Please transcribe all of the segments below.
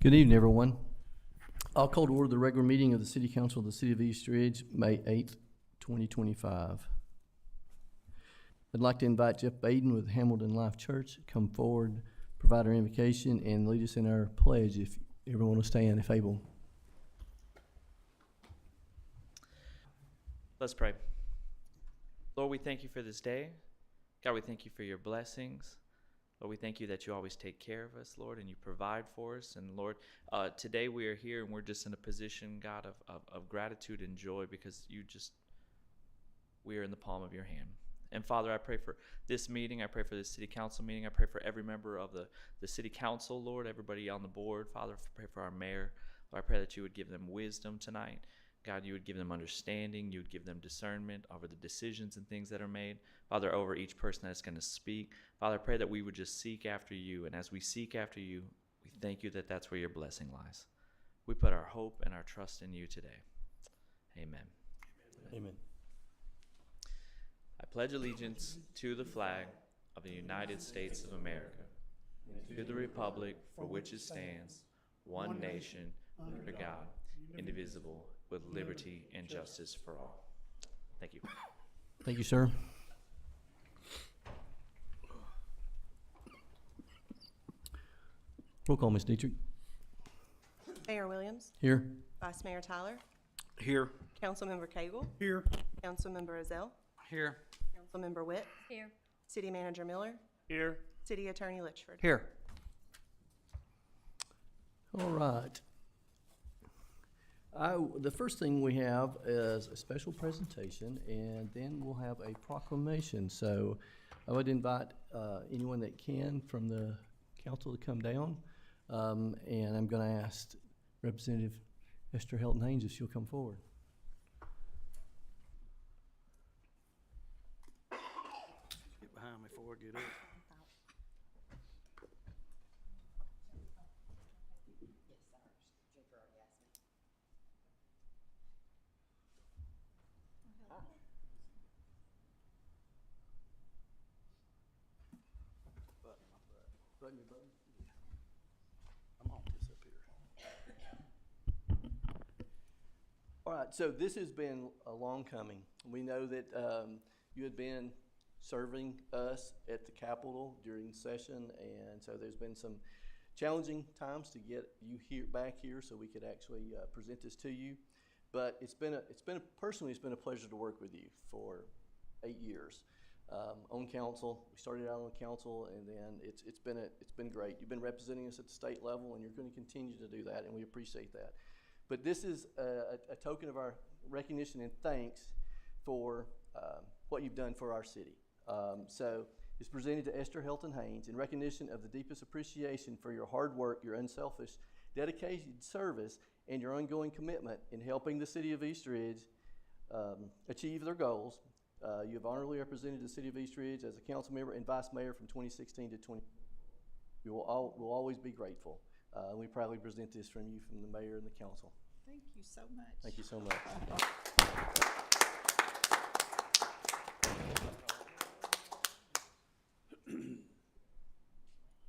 Good evening, everyone. I'll call to order the regular meeting of the City Council of the City of East Ridge, May 8th, 2025. I'd like to invite Jeff Baden with Hamilton Life Church to come forward, provide our invocation, and lead us in our pledge if everyone will stand if able. Let's pray. Lord, we thank you for this day. God, we thank you for your blessings. Lord, we thank you that you always take care of us, Lord, and you provide for us. And Lord, today we are here and we're just in a position, God, of gratitude and joy because we are in the palm of your hand. And Father, I pray for this meeting. I pray for this city council meeting. I pray for every member of the city council, Lord, everybody on the board. Father, I pray for our mayor. Lord, I pray that you would give them wisdom tonight. God, you would give them understanding. You would give them discernment over the decisions and things that are made. Father, over each person that's going to speak. Father, I pray that we would just seek after you. And as we seek after you, we thank you that that's where your blessing lies. We put our hope and our trust in you today. Amen. Amen. I pledge allegiance to the flag of the United States of America, and to the republic for which it stands, one nation, under God, indivisible, with liberty and justice for all. Thank you. Thank you, sir. Roll call, Ms. Dietrich. Mayor Williams, Here. Vice Mayor Tyler, Here. Councilmember Cagle, Here. Councilmember Ezell, Here. Councilmember Witt, Here. City Manager Miller, Here. City Attorney Litchford. Here. All right. The first thing we have is a special presentation, and then we'll have a proclamation. So I would invite anyone that can from the council to come down. And I'm going to ask Representative Esther Helton Haynes if she'll come forward. Get behind me before I get up. I'm on this up here. All right, so this has been a long coming. We know that you had been serving us at the Capitol during session, and so there's been some challenging times to get you back here so we could actually present this to you. But personally, it's been a pleasure to work with you for 8 years on council. We started out on council, and then it's been great. You've been representing us at the state level, and you're going to continue to do that, and we appreciate that. But this is a token of our recognition and thanks for what you've done for our city. So it's presented to Esther Helton Haynes in recognition of the deepest appreciation for your hard work, your unselfish, dedicated service, and your ongoing commitment in helping the city of East Ridge achieve their goals. You have honorably represented the city of East Ridge as a council member and vice mayor from 2016 to 2020. We'll always be grateful. We proudly present this from you, from the mayor and the council. Thank you so much. Thank you so much.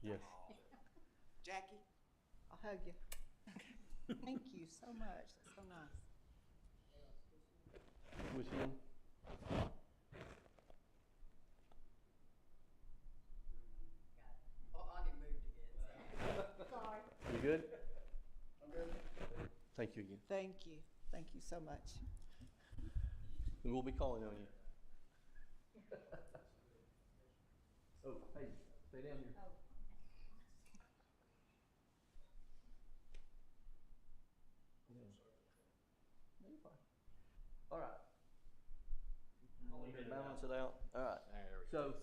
Yes. Jackie, I'll hug you. Thank you so much. That's so nice. With him. You good? I'm good. Thank you again. Thank you. Thank you so much. And we'll be calling on you. Oh, hey, stay down here. No, you're fine. All right. Balance it out. All right. So,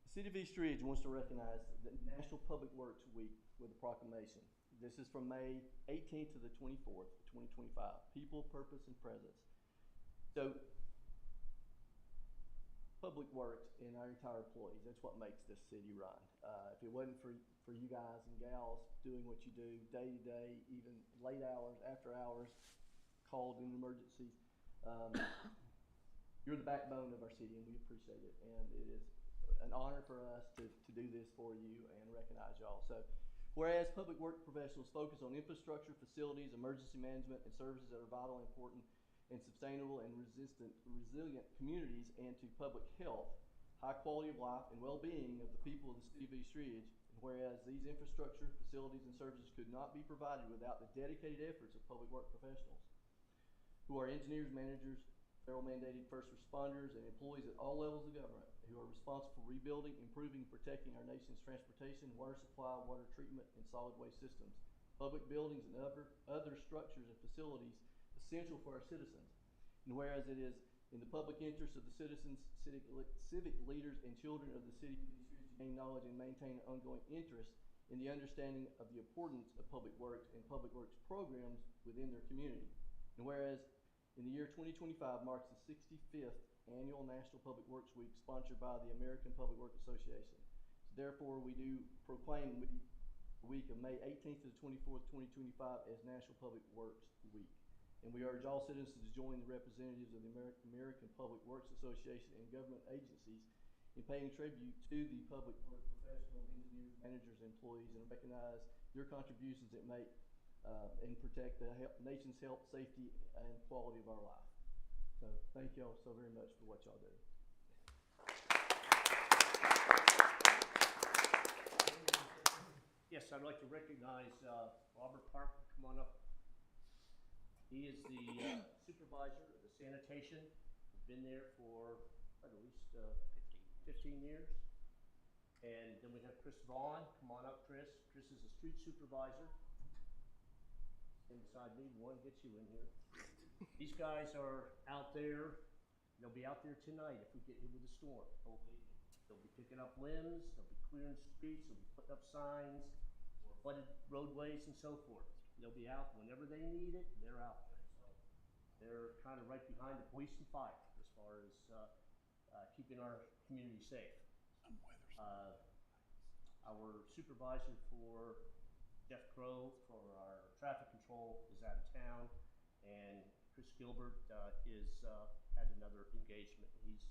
the City of East Ridge wants to recognize the National Public Works Week with a proclamation. This is from May 18th to the 24th, 2025. People, purpose, and presence. So, public works and our entire employees, that's what makes this city run. If it wasn't for you guys and gals doing what you do day to day, even late hours, after hours, called in emergencies, you're the backbone of our city, and we appreciate it. And it is an honor for us to do this for you and recognize y'all. So, whereas public work professionals focus on infrastructure, facilities, emergency management, and services that are vital, important, and sustainable and resilient communities, and to public health, high quality of life, and well-being of the people of the city of East Ridge. And whereas these infrastructure, facilities, and services could not be provided without the dedicated efforts of public work professionals, who are engineers, managers, federal mandated first responders, and employees at all levels of government, who are responsible for rebuilding, improving, and protecting our nation's transportation, water supply, water treatment, and solid waste systems, public buildings, and other structures and facilities essential for our citizens. And whereas it is in the public interest of the citizens, civic leaders, and children of the city to gain knowledge and maintain ongoing interest in the understanding of the importance of public works and public works programs within their community. And whereas in the year 2025 marks the 65th annual National Public Works Week sponsored by the American Public Works Association. So therefore, we do proclaim the week of May 18th to the 24th, 2025 as National Public Works Week. And we urge all citizens to join the representatives of the American Public Works Association and government agencies in paying tribute to the public work professionals, engineers, managers, and employees, and recognize their contributions that make and protect the nation's health, safety, and quality of our life. So thank y'all so very much for what y'all do. Yes, I'd like to recognize Robert Parker. Come on up. He is the supervisor of the sanitation. He's been there for at least 15 years. And then we have Chris Vaughn. Come on up, Chris. Chris is a street supervisor. Inside me, one gets you in here. These guys are out there. They'll be out there tonight if we get hit with a storm. They'll be picking up limbs. They'll be clearing streets. They'll be putting up signs, flooded roadways, and so forth. They'll be out whenever they need it. They're out there. So they're kind of right behind the police and fire as far as keeping our community safe. Our supervisor for Jeff Crow for our traffic control is out of town, and Chris Gilbert is at another engagement. He's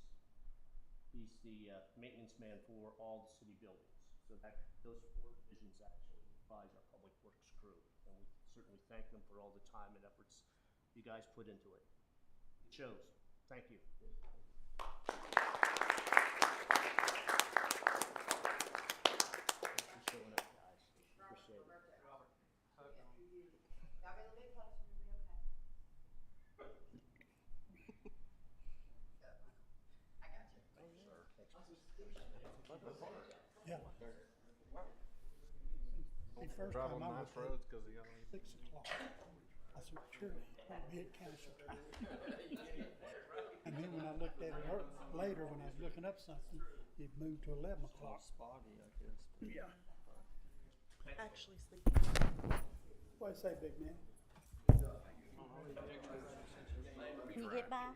the maintenance man for all the city buildings. So those 4 divisions actually comprise our public works crew, and we certainly thank them for all the time and efforts you guys put into it. It shows. Thank you. Thanks for showing up, guys. Appreciate it. Yeah. The first Drive time on I nice was there, roads because you only 6 o'clock. I said, surely, won't be at council time. And then when I looked at it later, when I was looking up something, it moved to 11 o'clock. Spotty, I guess. Yeah. Actually sleeping. What'd you say, big man? Can you get by?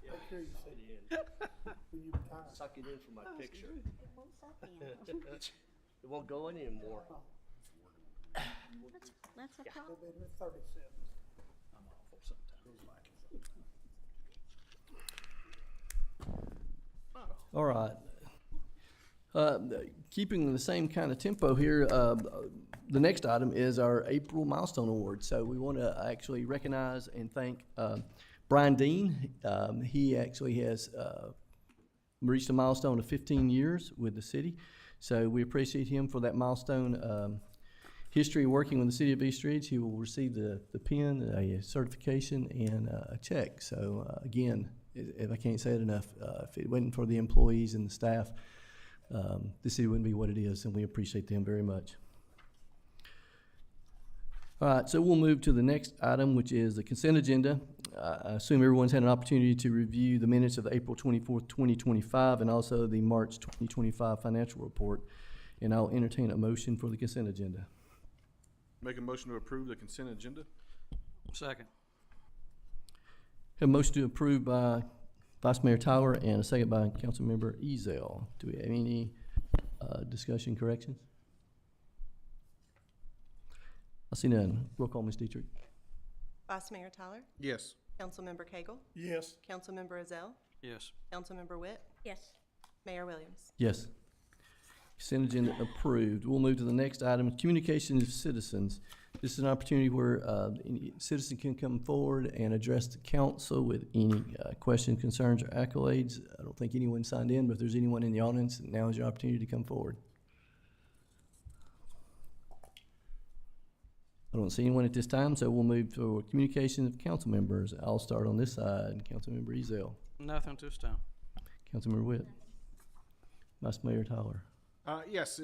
Make sure you Suck say it in. when you retire. Suck it in for my picture. It won't suck in. It won't go in anymore. That's a I've problem. been here 37. I'm awful sometimes. All right. Keeping the same kind of tempo here, the next item is our April Milestone Award. So we want to actually recognize and thank Brian Dean. He actually has reached a milestone of 15 years with the city. So we appreciate him for that milestone history working with the city of East Ridge. He will receive the pin, a certification, and a check. So again, if I can't say it enough, if it wasn't for the employees and the staff, the city wouldn't be what it is, and we appreciate them very much. All right, so we'll move to the next item, which is the consent agenda. I assume everyone's had an opportunity to review the minutes of the April 24th, 2025, and also the March 2025 financial report, and I'll entertain a motion for the consent agenda. Make a motion to approve the consent agenda? Second. Have a motion to approve by Vice Mayor Tyler and a second by Councilmember Ezell. Do we have any discussion, corrections? I see none. Roll call, Ms. Dietrich. Vice Mayor Tyler, Yes. Councilmember Cagle, Yes. Councilmember Azell, Yes. Councilmember Witt, Yes. Mayor Williams. Yes. Consent agenda approved. We'll move to the next item, communication of citizens. This is an opportunity where any citizen can come forward and address the council with any questions, concerns, or accolades. I don't think anyone signed in, but if there's anyone in the audience, now is your opportunity to come forward. I don't see anyone at this time, so we'll move to communication of council members. I'll start on this side. Councilmember Ezell. Nothing at this time. Councilmember Witt. Vice Mayor Tyler. Yes,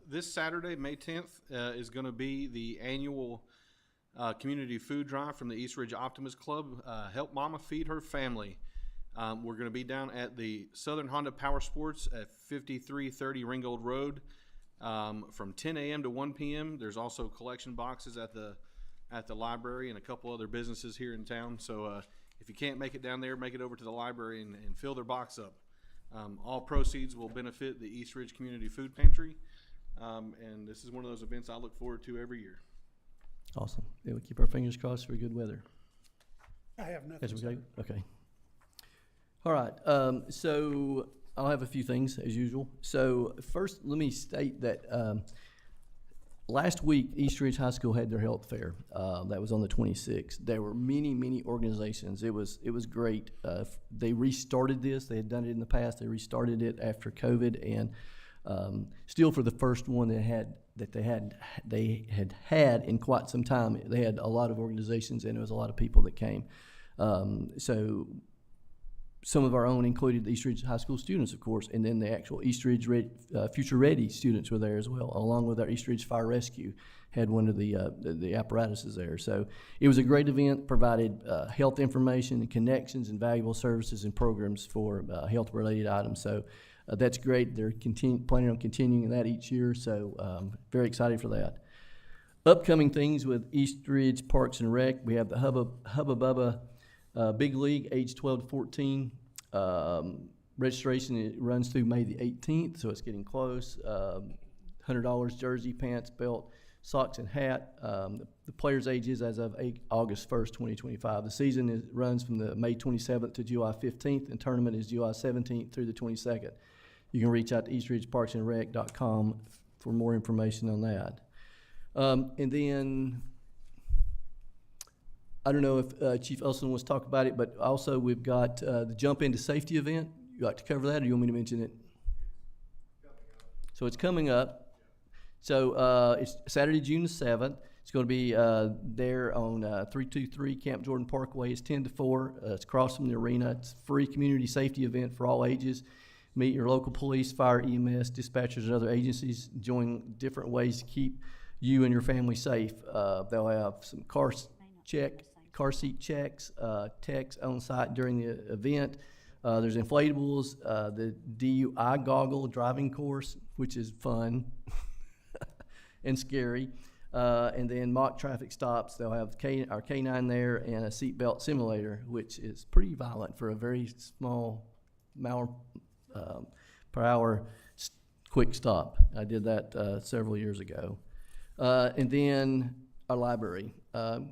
this Saturday, May 10th, is going to be the annual community food drive from the East Ridge Optimist Club. Help Mama Feed Her Family. We're going to be down at the Southern Honda Power Sports at 5330 Ringgold Road from 10 a.m. to 1 p.m. There's also collection boxes at the library and a couple other businesses here in town. So if you can't make it down there, make it over to the library and fill their box up. All proceeds will benefit the East Ridge Community Food Pantry, and this is one of those events I look forward to every year. Awesome. Yeah, we keep our fingers crossed for good weather. I have nothing. Yes, sir. okay. All right, so I'll have a few things as usual. So first, let me state that last week, East Ridge High School had their health fair. That was on the 26th. There were many organizations. It was great. They restarted this. They had done it in the past. They restarted it after COVID, and still for the first one they had had in quite some time. They had a lot of organizations, and there was a lot of people that came. So some of our own included the East Ridge High School students, of course, and then the actual East Ridge Future Ready students were there as well, along with our East Ridge Fire Rescue had one of the apparatuses there. So it was a great event, provided health information and connections and valuable services and programs for health-related items. So that's great. They're planning on continuing that each year, so very excited for that. Upcoming things with East Ridge Parks and Rec, we have the Hubba Bubba Big League, age 12 to 14. Registration, it runs through May the 18th, so it's getting close. $100 jersey, pants, belt, socks, and hat. The players' ages as of August 1st, 2025. The season runs from the May 27th to July 15th, and tournament is July 17th through the 22nd. You can reach out to eastridgeparksandrec.com for more information on that. And then I don't know if Chief Elson wants to talk about it, but also we've got the Jump Into Safety event. You like to cover that, or you want me to mention it? So it's coming up. So it's Saturday, June the 7th. It's going to be there on 323 Camp Jordan Parkway. It's 10 to 4. It's across from the arena. It's a free community safety event for all ages. Meet your local police, fire, EMS, dispatchers, and other agencies. Join different ways to keep you and your family safe. They'll have some car seat checks, techs on site during the event. There's inflatables, the DUI goggle driving course, which is fun and scary, and then mock traffic stops. They'll have our K9 there and a seatbelt simulator, which is pretty violent for a very small mile per hour quick stop. I did that several years ago. And then our library.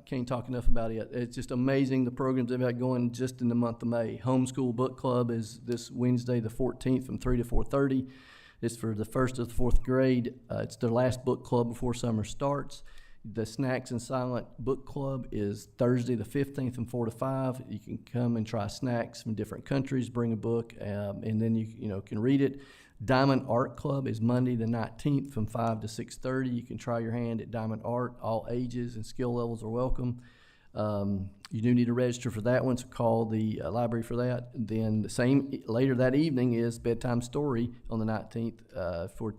Can't talk enough about it. It's just amazing the programs they've got going just in the month of May. Homeschool Book Club is this Wednesday the 14th from 3 to 4:30. It's for the 1st to the 4th grade. It's their last book club before summer starts. The Snacks and Silent Book Club is Thursday the 15th from 4 to 5. You can come and try snacks from different countries, bring a book, and then you can read it. Diamond Art Club is Monday the 19th from 5 to 6:30. You can try your hand at Diamond Art. All ages and skill levels are welcome. You do need to register for that one, so call the library for that. Then the same later that evening is Bedtime Story on the 19th for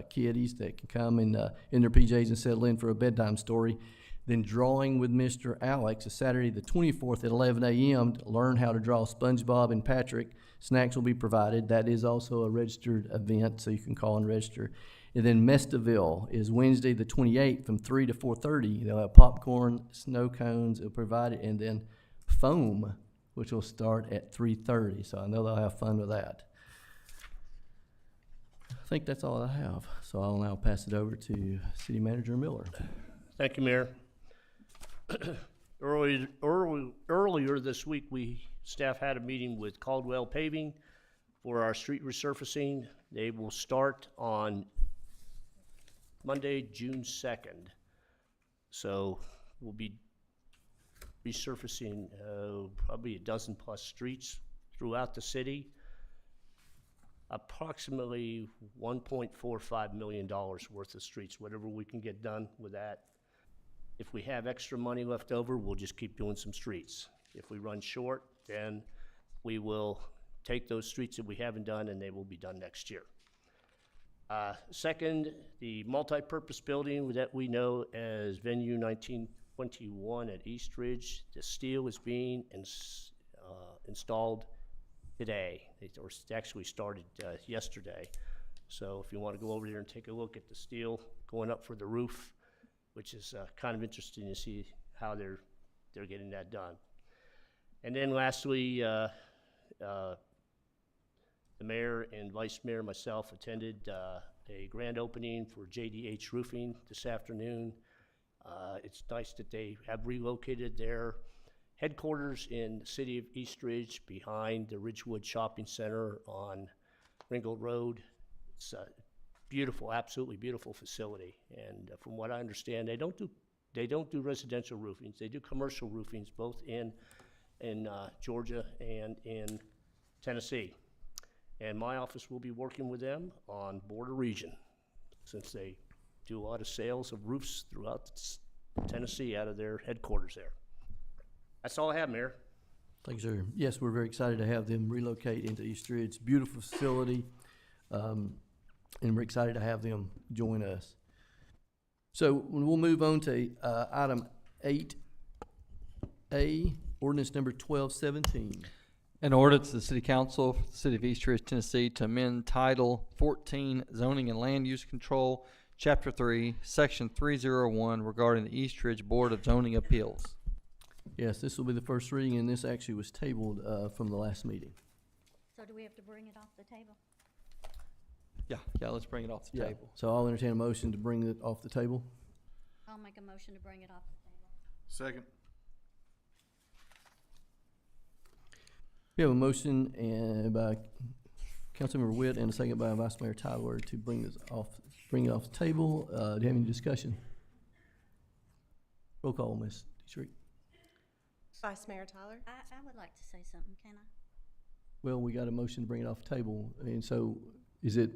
kiddies that can come in their PJs and settle in for a bedtime story. Then Drawing with Mr. Alex is Saturday the 24th at 11 a.m. to learn how to draw SpongeBob and Patrick. Snacks will be provided. That is also a registered event, so you can call and register. And then Mestaville is Wednesday the 28th from 3 to 4:30. They'll have popcorn, snow cones, it'll provide it, and then foam, which will start at 3:30. So I know they'll have fun with that. I think that's all I have. So I'll now pass it over to City Manager Miller. Thank you, Mayor. Earlier this week, we staff had a meeting with Caldwell Paving for our street resurfacing. They will start on Monday, June 2nd. So we'll be resurfacing probably a dozen plus streets throughout the city. Approximately $1.45 million worth of streets, whatever we can get done with that. If we have extra money left over, we'll just keep doing some streets. If we run short, then we will take those streets that we haven't done and they will be done next year. Second, the multi-purpose building that we know as Venue 1921 at East Ridge, the steel is being installed today. It actually started yesterday. So if you want to go over there and take a look at the steel going up for the roof, which is kind of interesting to see how they're getting that done. And then lastly, the mayor and vice mayor, myself, attended a grand opening for JDH Roofing this afternoon. It's nice that they have relocated their headquarters in the city of East Ridge behind the Ridgewood Shopping Center on Ringgold Road. It's a beautiful, absolutely beautiful facility. And from what I understand, they don't do residential roofings. They do commercial roofings, both in Georgia and in Tennessee. And my office will be working with them on border region, since they do a lot of sales of roofs throughout Tennessee out of their headquarters there. That's all I have, Mayor. Thank you, sir. Yes, we're very excited to have them relocate into East Ridge. Beautiful facility, and we're excited to have them join us. So we'll move on to item 8A, ordinance number 1217. An ordinance of the City Council, of the City of East Ridge, Tennessee, to amend Title 14 Zoning and Land Use Control, Chapter 3, Section 301 regarding the East Ridge Board of Zoning Appeals. Yes, this will be the first reading, and this actually was tabled from the last meeting. So do we have to bring it off the table? Yeah, let's bring it off the Yeah. table. So I'll entertain a motion to bring it off the table. I'll make a motion to bring it off the table. Second. We have a motion by Councilmember Witt and a second by Vice Mayor Tyler to bring it off the table. Do you have any discussion? Roll call, Ms. Dietrich. Vice Mayor Tyler? I would like to say something, can I? Well, we got a motion to bring it off the table, and so is it,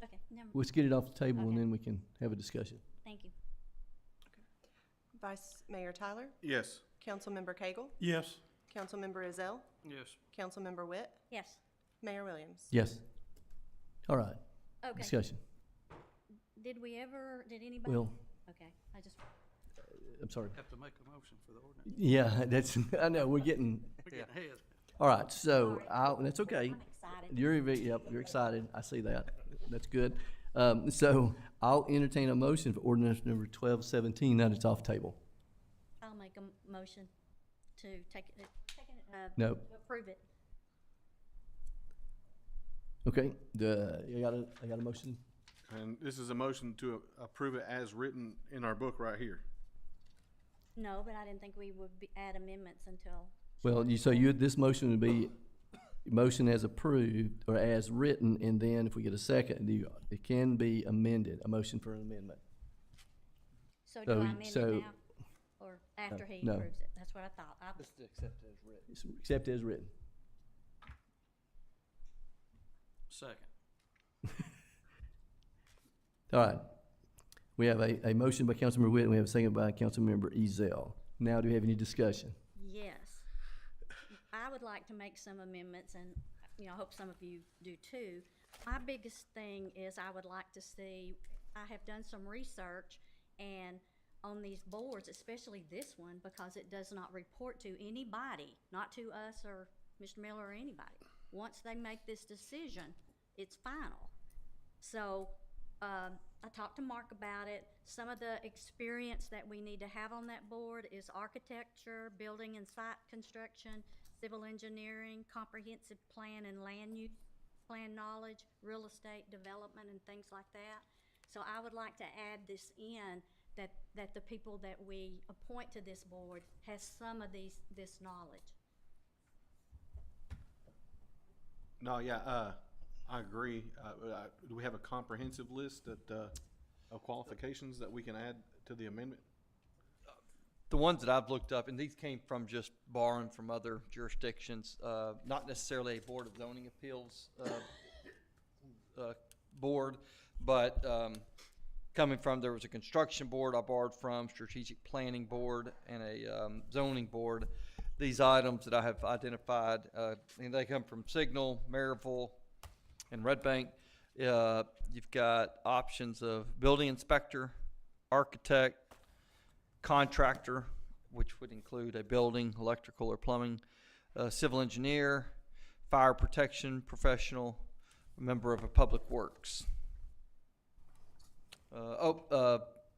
Okay, never, let's get it off the table and Okay. then we can have a discussion. thank you. Vice Mayor Tyler? Yes. Councilmember Cagle? Yes. Councilmember Ezell? Yes. Councilmember Witt? Yes, Mayor Williams? Yes. All right, okay. discussion. Did anybody? Well, Okay, I just, I'm sorry. Have to make a motion for the ordinance. Yeah, that's, I know, we're getting, We're getting ahead. all right, so, Sorry. that's okay. I'm excited. You're excited. I see that. That's good. So I'll entertain a motion for ordinance number 1217, that it's off table. I'll make a motion to No. approve it. Okay, I got a motion? And this is a motion to approve it as written in our book right here. No, but I didn't think we would add amendments until. Well, this motion would be motion as approved or as written, and then if we get a second, it can be amended, a motion for an amendment. So do I amend it so- now, or after he no. approves it? That's what I thought. Just accept it as written. It's accept as written. Second. All right. We have a motion by Councilmember Witt, and we have a second by Councilmember Ezell. Now, do we have any discussion? Yes. I would like to make some amendments, and, I hope some of you do too. My biggest thing is I would like to see, I have done some research, and on these boards, especially this one, because it does not report to anybody, not to us or Mr. Miller or anybody. Once they make this decision, it's final. So, I talked to Mark about it. Some of the experience that we need to have on that board is architecture, building and site construction, civil engineering, comprehensive plan and land use plan knowledge, real estate development and things like that. So I would like to add this in, that the people that we appoint to this board has some of this knowledge. No, yeah, I agree. Do we have a comprehensive list of qualifications that we can add to the amendment? The ones that I've looked up, and these came from just borrowing from other jurisdictions, not necessarily a Board of Zoning Appeals board, but coming from, there was a construction board I borrowed from, strategic planning board, and a zoning board. These items that I have identified, and they come from Signal, Maryville, and Red Bank. You've got options of building inspector, architect, contractor, which would include a building, electrical or plumbing, civil engineer, fire protection professional, a member of a public works.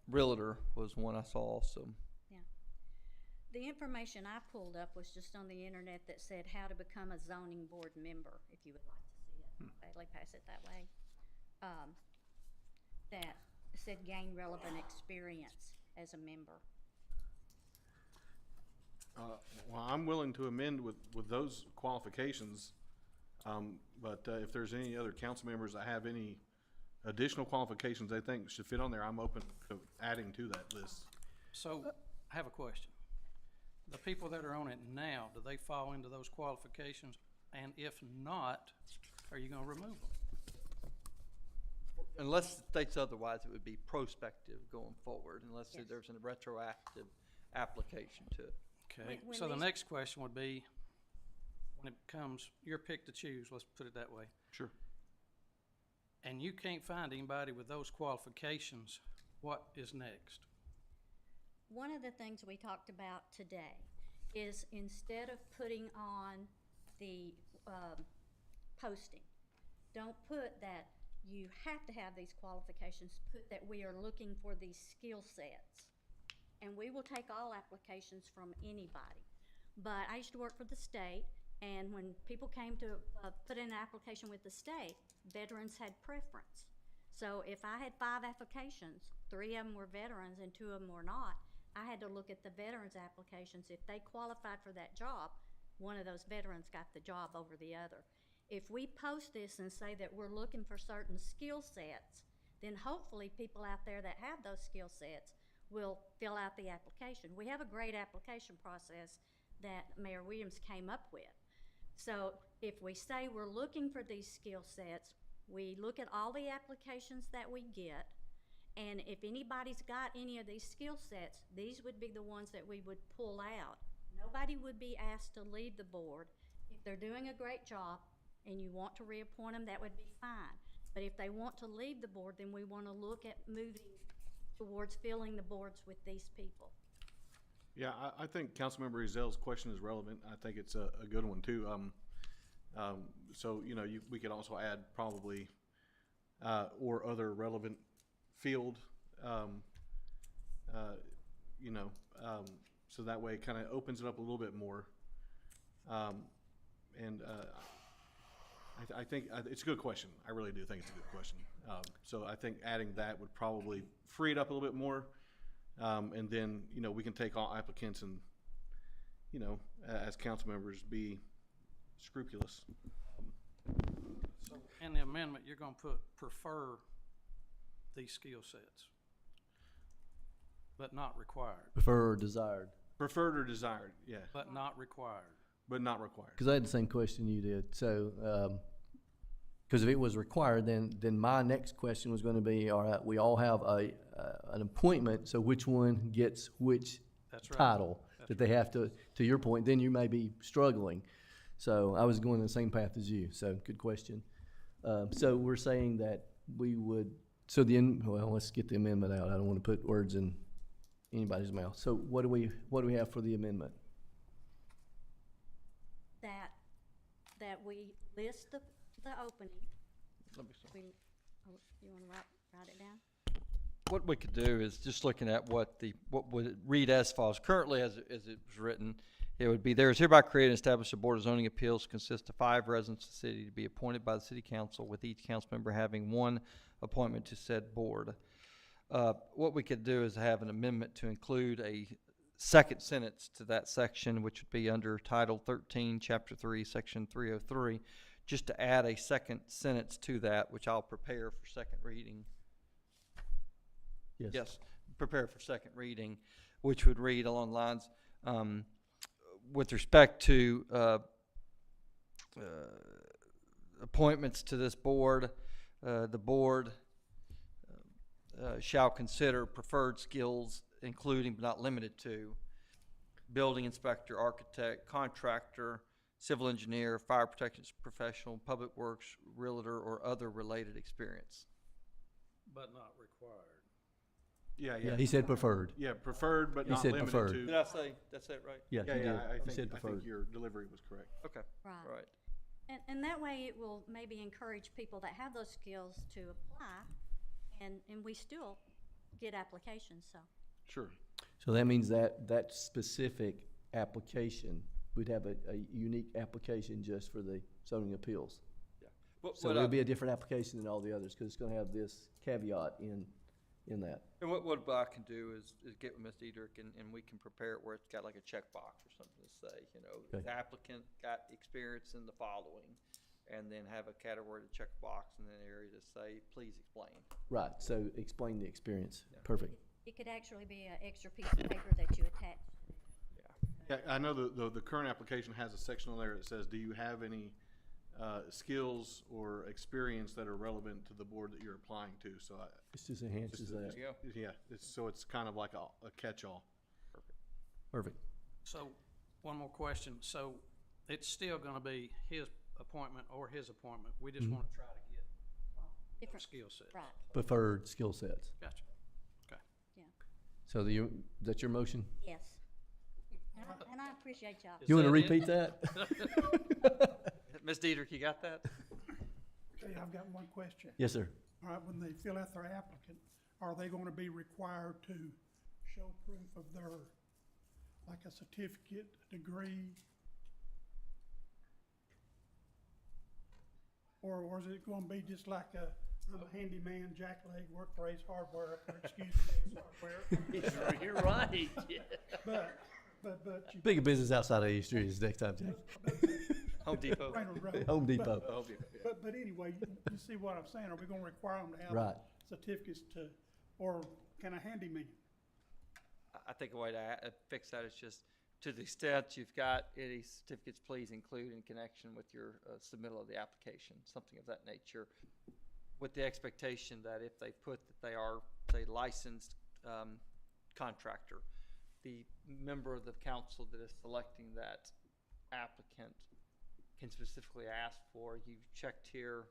Realtor was one I saw also. The information I pulled up was just on the internet that said how to become a zoning board member, if you would like to see it. Bailey pass it that way. That said gain relevant experience as a member. Well, I'm willing to amend with those qualifications, but if there's any other council members that have any additional qualifications they think should fit on there, I'm open to adding to that list. So, I have a question. The people that are on it now, do they fall into those qualifications? And if not, are you gonna remove them? Unless it states otherwise, it would be prospective going forward, unless Yes. there's a retroactive application to it. Okay, When so the these- next question would be, when it becomes your pick to choose, let's put it that way, Sure. and you can't find anybody with those qualifications, what is next? One of the things we talked about today is instead of putting on the posting, don't put that you have to have these qualifications, put that we are looking for these skill sets. And we will take all applications from anybody. But I used to work for the state, and when people came to put in an application with the state, veterans had preference. So if I had 5 applications, 3 of them were veterans and 2 of them were not, I had to look at the veterans' applications. If they qualified for that job, one of those veterans got the job over the other. If we post this and say that we're looking for certain skill sets, then hopefully people out there that have those skill sets will fill out the application. We have a great application process that Mayor Williams came up with. So if we say we're looking for these skill sets, we look at all the applications that we get, and if anybody's got any of these skill sets, these would be the ones that we would pull out. Nobody would be asked to leave the board. If they're doing a great job and you want to reappoint them, that would be fine. But if they want to leave the board, then we want to look at moving towards filling the boards with these people. Yeah, I think Councilmember Ezel's question is relevant. I think it's a good one too. So, you know, we could also add probably, or other relevant field, you know, so that way it kind of opens it up a little bit more. I think it's a good question. I really do think it's a good question. So I think adding that would probably free it up a little bit more. And then, you know, we can take all applicants and, you know, as council members, be scrupulous. So in the amendment, you're gonna put prefer these skill sets, but not required, Prefer or desired? Preferred or desired, yeah, but not required. but not required. Because I had the same question you did. So, because if it was required, then my next question was going to be, all right, we all have an appointment, so which one gets which That's right. title That's that they have to your point, then you may be struggling. So I was going the same path as you, so good question. So we're saying that we would, well, let's get the amendment out. I don't want to put words in anybody's mouth. So what do we have for the amendment? That we list the opening. Let me see. You want to write it down? What we could do is just looking at what would it read as follows. Currently, as it was written, it would be, there is hereby created and established a Board of Zoning Appeals consist of 5 residents of the city to be appointed by the city council, with each council member having 1 appointment to said board. What we could do is have an amendment to include a second sentence to that section, which would be under Title 13, Chapter 3, Section 303, just to add a second sentence to that, which I'll prepare for second reading. Yes, prepare for second reading, which would read along the lines, with respect to appointments to this board, the board shall consider preferred skills, including but not limited to building inspector, architect, contractor, civil engineer, fire protection professional, public works, realtor, or other related experience. But not required. Yeah, he said preferred. Yeah, preferred but He not said limited preferred. to. Did I say, that's it, right? Yeah, Yeah, he did. yeah, I He said think preferred. your delivery was correct. Okay, Right. right. And that way it will maybe encourage people that have those skills to apply, and we still get applications, so. Sure. So that means that specific application, we'd have a unique application just for the zoning appeals. So it'll be a different application than all the others, because it's gonna have this caveat in that. And what I can do is get with Ms. Diedrich and we can prepare it where it's got like a checkbox or something to say, you know, Okay. the applicant got experience in the following, and then have a category to check box in an area to say, please explain. Right, so explain the experience. Yeah. Perfect. It could actually be an extra piece of paper that you attach. Yeah, I know the current application has a section on there that says, do you have any skills or experience that are relevant to the board that you're applying to? So This just enhances that. There you go. yeah, so it's kind of like a catch-all. Perfect. So, one more question. So, it's still gonna be his appointment or his appointment. We just wanna try to get Different, skill sets. right, Preferred skill sets. Gotcha. yeah, So that's your motion? yes. And I appreciate y'all. Is You wanna that it? repeat that? Ms. Diedrich, you got that? Okay, I've got one question. Yes, sir. All right, when they fill out their applicant, are they gonna be required to show proof of their, like a certificate, degree? Or is it gonna be just like I'm a handyman, jackleg, work for Ace Hardware, or excuse me, Ace Hardware? You're right, yeah. But you. Bigger business outside of East Street is next time, Jack. Home Depot. Raynor Road. Home Depot. But anyway, you see what I'm saying? Are we gonna require them to have Right. certificates to, or can a handyman? I think a way to fix that is just, to the extent you've got any certificates, please include in connection with your submittal of the application, something of that nature, with the expectation that if they put that they are, say, licensed contractor, the member of the council that is selecting that applicant can specifically ask for, you checked here,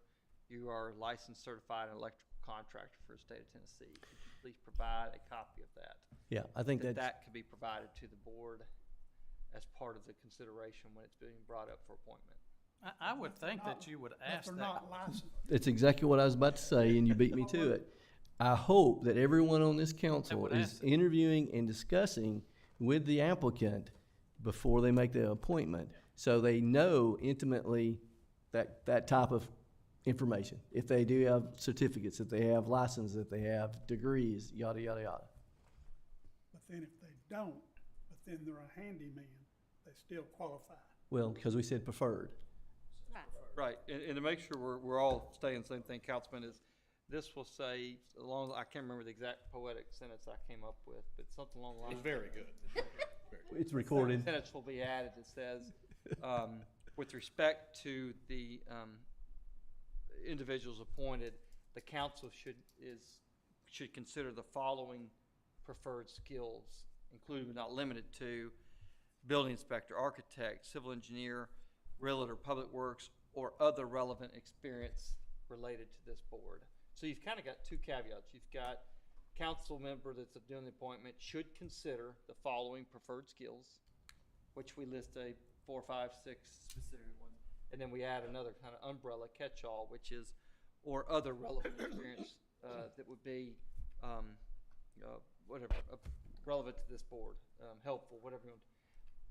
you are licensed, certified, and electrical contractor for the state of Tennessee. Could you please provide a copy of that? Yeah, I think That that's, could be provided to the board as part of the consideration when it's being brought up for appointment. I would think that you would If ask they're that. not licensed. it's exactly what I was about to say, and you beat me to it. I hope that everyone on this council would is ask it. interviewing and discussing with the applicant before they make the appointment, so they know intimately that type of information. If they do have certificates, if they have licenses, if they have degrees, yada, yada, yada. But then if they don't, but then they're a handyman, they still qualify. Well, because we said preferred. Right. Right, and to make sure we're all saying the same thing, Councilman, is this will say, along, I can't remember the exact poetic sentence I came up with, but something along the lines. It's very good. It's recorded. Sentence will be added that says, with respect to the individuals appointed, the council should consider the following preferred skills, including but not limited to building inspector, architect, civil engineer, realtor, public works, or other relevant experience related to this board. So you've kind of got two caveats. You've got council member that's doing the appointment should consider the following preferred skills, which we list a 4, 5, 6 specific ones. And then we add another kind of umbrella catch-all, which is, or other relevant experience that would be, whatever, relevant to this board, helpful, whatever you want.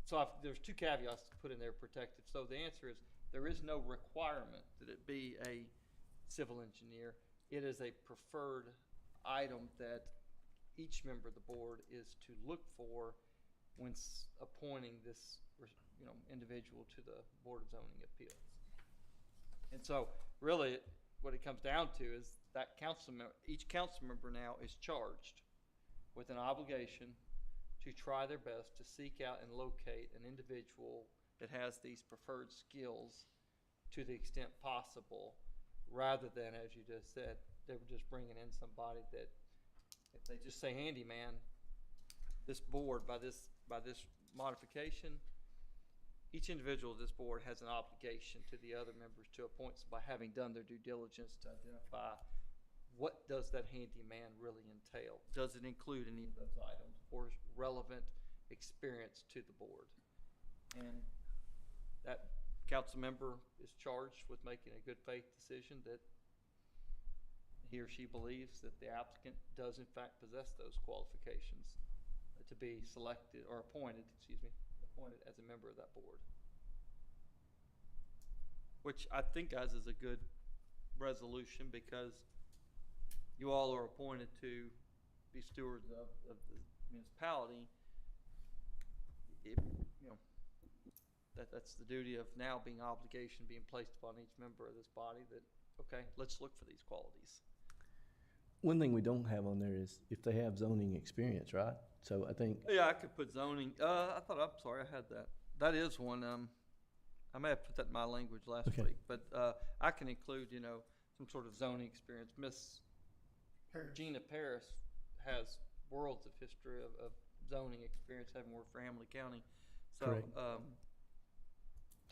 So there's two caveats to put in there, protective. So the answer is, there is no requirement that it be a civil engineer. It is a preferred item that each member of the board is to look for when appointing this, individual to the Board of Zoning Appeals. And so, really, what it comes down to is that each council member now is charged with an obligation to try their best to seek out and locate an individual that has these preferred skills to the extent possible, rather than, as you just said, they were just bringing in somebody that, if they just say handyman, this board, by this modification, each individual of this board has an obligation to the other members to appoint by having done their due diligence to identify what does that handyman really entail? Does it include any of those items or relevant experience to the board? And that council member is charged with making a good faith decision that he or she believes that the applicant does in fact possess those qualifications to be selected or appointed as a member of that board. Which I think, guys, is a good resolution, because you all are appointed to be stewards of the municipality. If, that's the duty of now being obligation being placed upon each member of this body that, okay, let's look for these qualities. One thing we don't have on there is if they have zoning experience, right? So I think, Yeah, I could put zoning. I'm sorry, I had that. That is one. I may have put that in my language last Okay. week, but I can include, some sort of zoning experience. Miss Gina Paris has worlds of history of zoning experience, having worked for Hamilton County. So, Correct.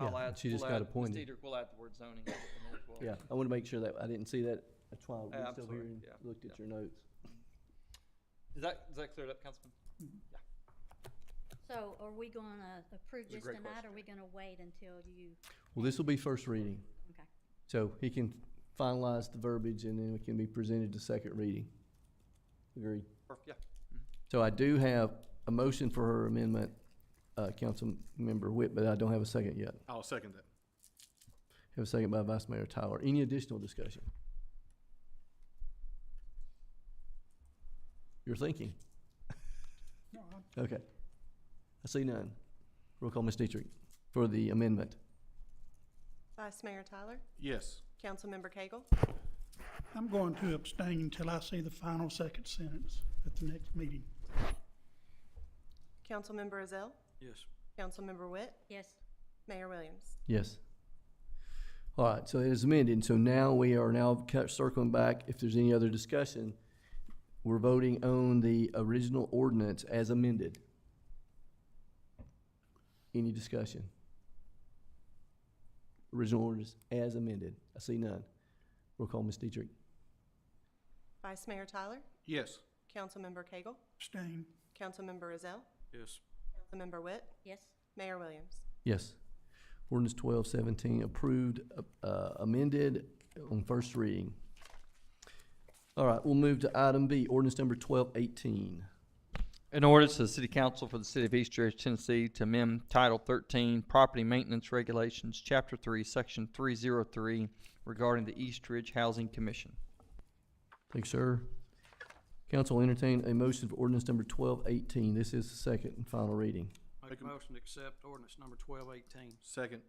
I'll Yeah, add. she just we'll got add- appointed. Ms. Diedrich, we'll add the word zoning in there as well. yeah, I want to make sure that I didn't see that. That's why we're I'm still sorry, here and yeah, looked at yeah. your notes. Is that cleared up, Councilman? So are we gonna approve It's a this great tonight, or question. are we gonna wait until you, Well, this will be first reading. okay? So he can finalize the verbiage and then it can be presented to second reading. Agreed. Yeah. So I do have a motion for her amendment, Councilmember Witt, but I don't have a second yet. I'll second that. Have a second by Vice Mayor Tyler. Any additional discussion? You're thinking? No, Okay. I see none. Roll call, Ms. Dietrich, for the amendment. Vice Mayor Tyler, Yes. Councilmember Cagle, I'm going to abstain until I see the final second sentence at the next meeting. Councilmember Azell, Yes. Councilmember Witt, Yes, Mayor Williams. Yes. All right, so it is amended. So now we are circling back. If there's any other discussion, we're voting on the original ordinance as amended. Any discussion? Original ordinance as amended. I see none. Roll call, Ms. Dietrich. Vice Mayor Tyler, Yes. Councilmember Cagle, Abstain. Councilmember Azell, Yes. Councilmember Witt, yes, Mayor Williams. Yes. Ordinance 1217 approved, amended on first reading. All right, we'll move to item B, ordinance number 1218. An ordinance to the City Council for the City of East Ridge, Tennessee to amend Title 13 Property Maintenance Regulations, Chapter 3, Section 303 regarding the East Ridge Housing Commission. Thanks, sir. Council will entertain a motion for ordinance number 1218. This is the second and final reading. Make a motion to accept ordinance number 1218. Second.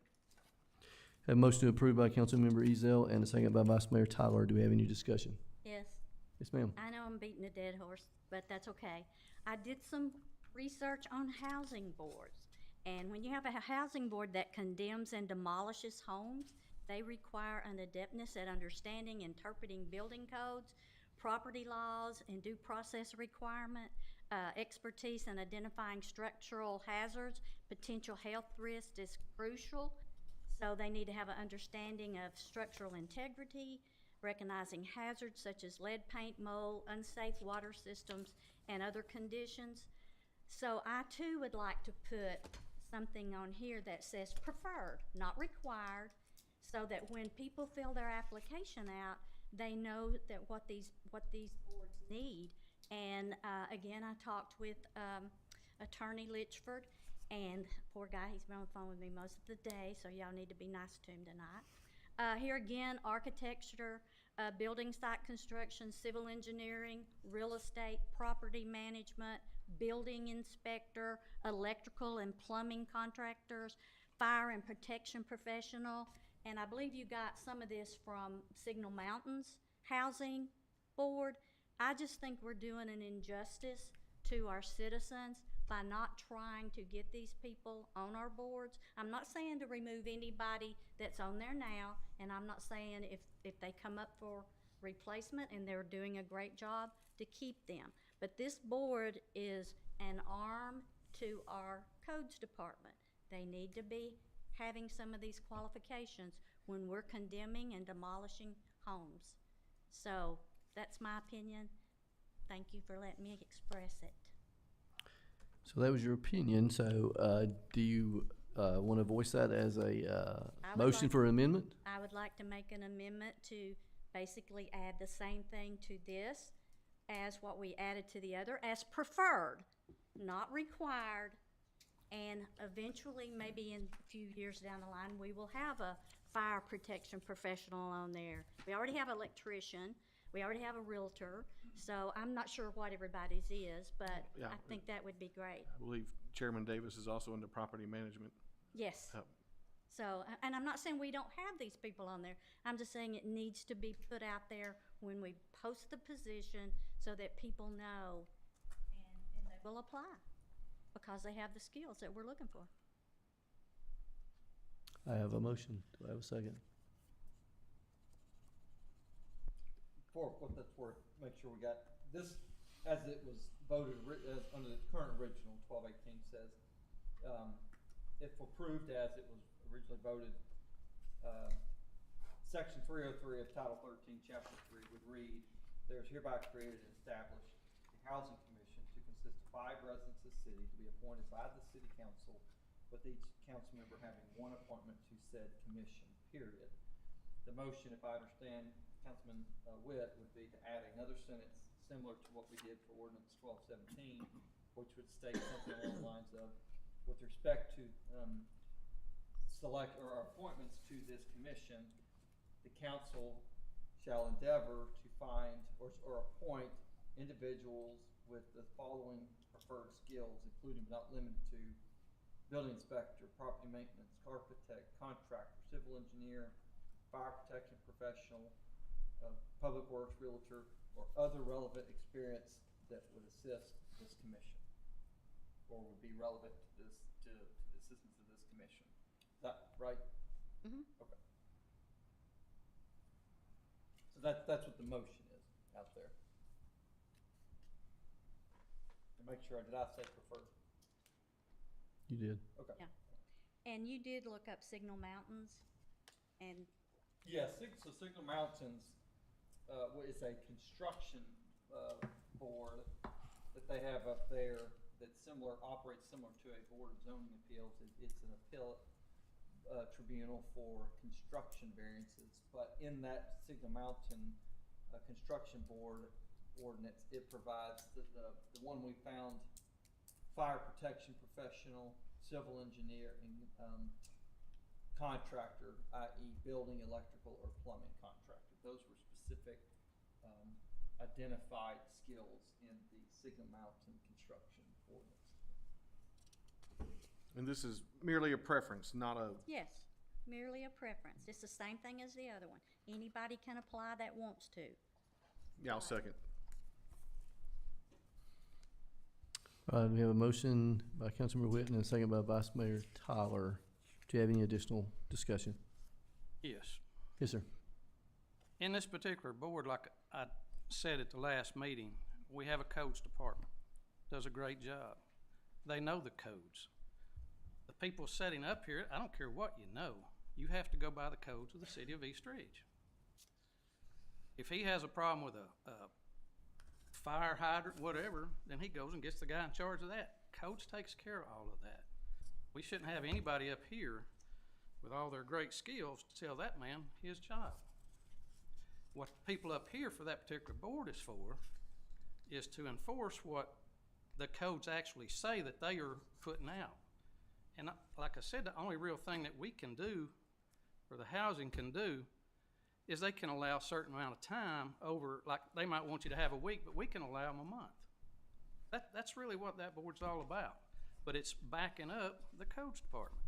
Have a motion to approve by Councilmember Ezell and a second by Vice Mayor Tyler. Do we have any discussion? yes. Yes, ma'am. I know I'm beating a dead horse, but that's okay. I did some research on housing boards. And when you have a housing board that condemns and demolishes homes, they require an adeptness at understanding, interpreting building codes, property laws, and due process requirement, expertise in identifying structural hazards, potential health risks is crucial. So they need to have an understanding of structural integrity, recognizing hazards such as lead paint, mold, unsafe water systems, and other conditions. So I too would like to put something on here that says preferred, not required, so that when people fill their application out, they know that what these boards need. And again, I talked with Attorney Litchford, and poor guy, he's been on the phone with me most of the day, so y'all need to be nice to him tonight. Here again, architecture, building site construction, civil engineering, real estate, property management, building inspector, electrical and plumbing contractors, fire and protection professional, and I believe you got some of this from Signal Mountains Housing Board. I just think we're doing an injustice to our citizens by not trying to get these people on our boards. I'm not saying to remove anybody that's on there now, and I'm not saying if they come up for replacement and they're doing a great job, to keep them. But this board is an arm to our codes department. They need to be having some of these qualifications when we're condemning and demolishing homes. So that's my opinion. Thank you for letting me express it. So that was your opinion. So do you want to voice that as a I would motion like- for amendment? I would like to make an amendment to basically add the same thing to this as what we added to the other, as preferred, not required. And eventually, maybe in a few years down the line, we will have a fire protection professional on there. We already have an electrician, we already have a realtor, so I'm not sure what everybody's is, but Yeah. I think that would be great. I believe Chairman Davis is also into property management. Yes. Oh. So, and I'm not saying we don't have these people on there. I'm just saying it needs to be put out there when we post the position so that people know and they will apply because they have the skills that we're looking for. I have a motion. Do I have a second? For what that's worth, make sure we got this, as it was voted, as under the current original, 1218 says, if approved as it was originally voted, Section 303 of Title 13, Chapter 3 would read, there is hereby created and established a housing commission to consist of 5 residents of the city to be appointed by the city council, with each council member having 1 appointment to said commission, period. The motion, if I understand Councilman Witt, would be to add another sentence similar to what we did for ordinance 1217, which would state something along the lines of, with respect to select or appointments to this commission, the council shall endeavor to find or appoint individuals with the following preferred skills, including but not limited to building inspector, property maintenance, architect, contractor, civil engineer, fire protection professional, public works realtor, or other relevant experience that would assist this commission, or would be relevant to this, to the assistance of this commission. Is that right? Mhm. Okay. So that's what the motion is out there. To make sure, did I say prefer? You did. Okay. Yeah. And you did look up Signal Mountains, and Yeah, so Signal Mountains is a construction board that they have up there that operates similar to a board of zoning appeals. It's an appellate tribunal for construction variances. But in that Signal Mountain construction board ordinance, it provides the one we found, fire protection professional, civil engineer, and contractor, i.e. building, electrical, or plumbing contractor. Those were specific identified skills in the Signal Mountain construction ordinance. And this is merely a preference, not a, yes, merely a preference. It's the same thing as the other one. Anybody can apply that wants to. yeah, I'll second. We have a motion by Councilmember Whitten and a second by Vice Mayor Tyler. Do you have any additional discussion? Yes. Yes, sir. In this particular board, like I said at the last meeting, we have a codes department. Does a great job. They know the codes. The people setting up here, I don't care what you know, you have to go by the codes of the city of East Ridge. If he has a problem with a fire hydrant, whatever, then he goes and gets the guy in charge of that. Codes takes care of all of that. We shouldn't have anybody up here with all their great skills to tell that man his job. What the people up here for that particular board is for is to enforce what the codes actually say that they are putting out. And like I said, the only real thing that we can do, or the housing can do, is they can allow a certain amount of time over, like they might want you to have a week, but we can allow them a month. That's really what that board's all about. But it's backing up the codes department.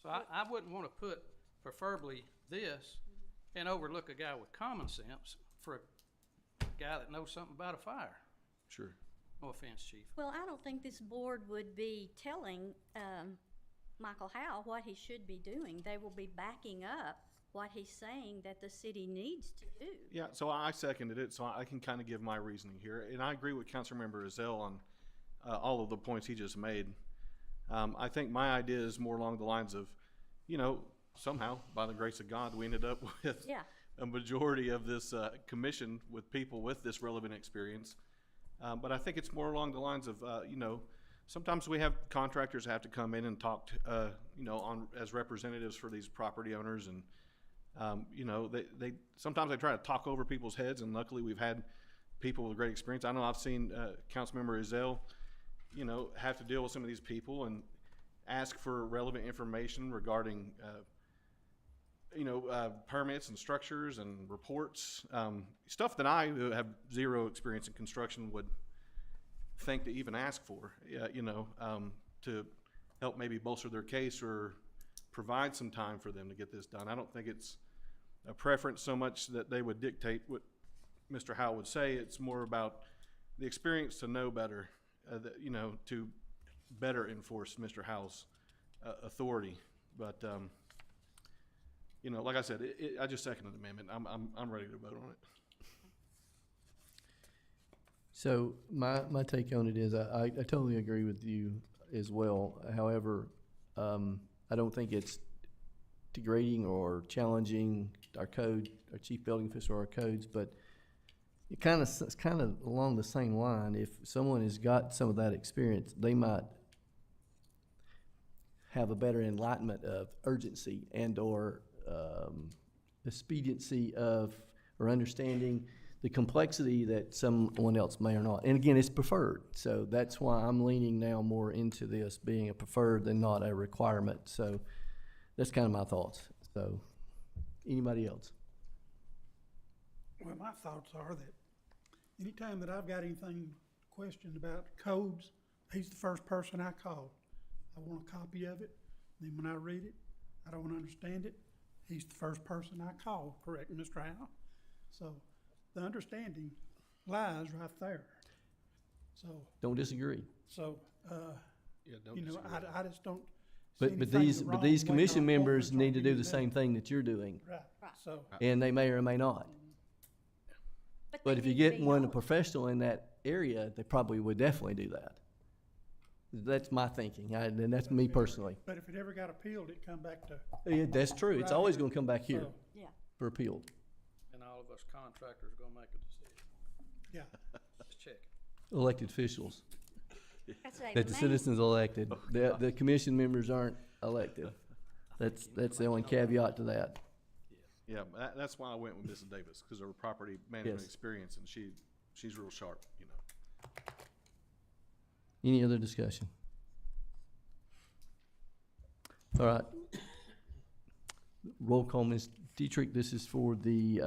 So I wouldn't want to put preferably this, and overlook a guy with common sense for a guy that knows something about a fire. Sure. No offense, Chief. Well, I don't think this board would be telling Michael Howe what he should be doing. They will be backing up what he's saying that the city needs to do. Yeah, so I seconded it, so I can kind of give my reasoning here. And I agree with Councilmember Ezell on all of the points he just made. I think my idea is more along the lines of, you know, somehow, by the grace of God, we ended up with Yeah. a majority of this commission with people with this relevant experience. But I think it's more along the lines of, you know, sometimes we have contractors have to come in and talk, you know, as representatives for these property owners, and you know, they sometimes they try to talk over people's heads, and luckily we've had people with great experience. I know I've seen Councilmember Ezell, you know, have to deal with some of these people and ask for relevant information regarding, you know, permits and structures and reports, stuff that I, who have zero experience in construction, would think to even ask for, you know, to help maybe bolster their case or provide some time for them to get this done. I don't think it's a preference so much that they would dictate what Mr. Howe would say. It's more about the experience to know better, that, you know, to better enforce Mr. Howe's authority. But you know, like I said, I just seconded the amendment. I'm ready to vote on it. So my take on it is I totally agree with you as well. However, I don't think it's degrading or challenging our code, our chief building official, or our codes, but it's kind of along the same line. If someone has got some of that experience, they might have a better enlightenment of urgency and or expediency of or understanding the complexity that someone else may or not. And again, it's preferred. So that's why I'm leaning now more into this being a preferred than not a requirement. So that's kind of my thoughts. So anybody else? Well, my thoughts are that anytime that I've got anything questioned about codes, he's the first person I call. I want a copy of it. Then when I read it, I don't understand it. He's the first person I call, correct, Mr. Howe? So the understanding lies right there. So, Don't disagree. so, Yeah, don't you know, disagree. I just don't see But anything these wrong these with commission our members appointments or need to do the anything. same thing that you're doing, Right, Right. so, and they may or may not. But they if you need to get be one a knowledgeable. professional in that area, they probably would definitely do that. That's my thinking, and that's me personally. but if it ever got appealed, it come back to, Yeah, that's true. It's Right always here. gonna come back here so, Yeah. for appeal. And all of us contractors are gonna make a decision. yeah. Just check. Elected officials I say that the main- citizens elected. The commission members aren't elected. That's the only caveat to that. Yeah, that's why I went with Mrs. Davis, because of her property management Yes. experience, and she's real sharp, you know. Any other discussion? All right. Roll call, Ms. Dietrich. This is for the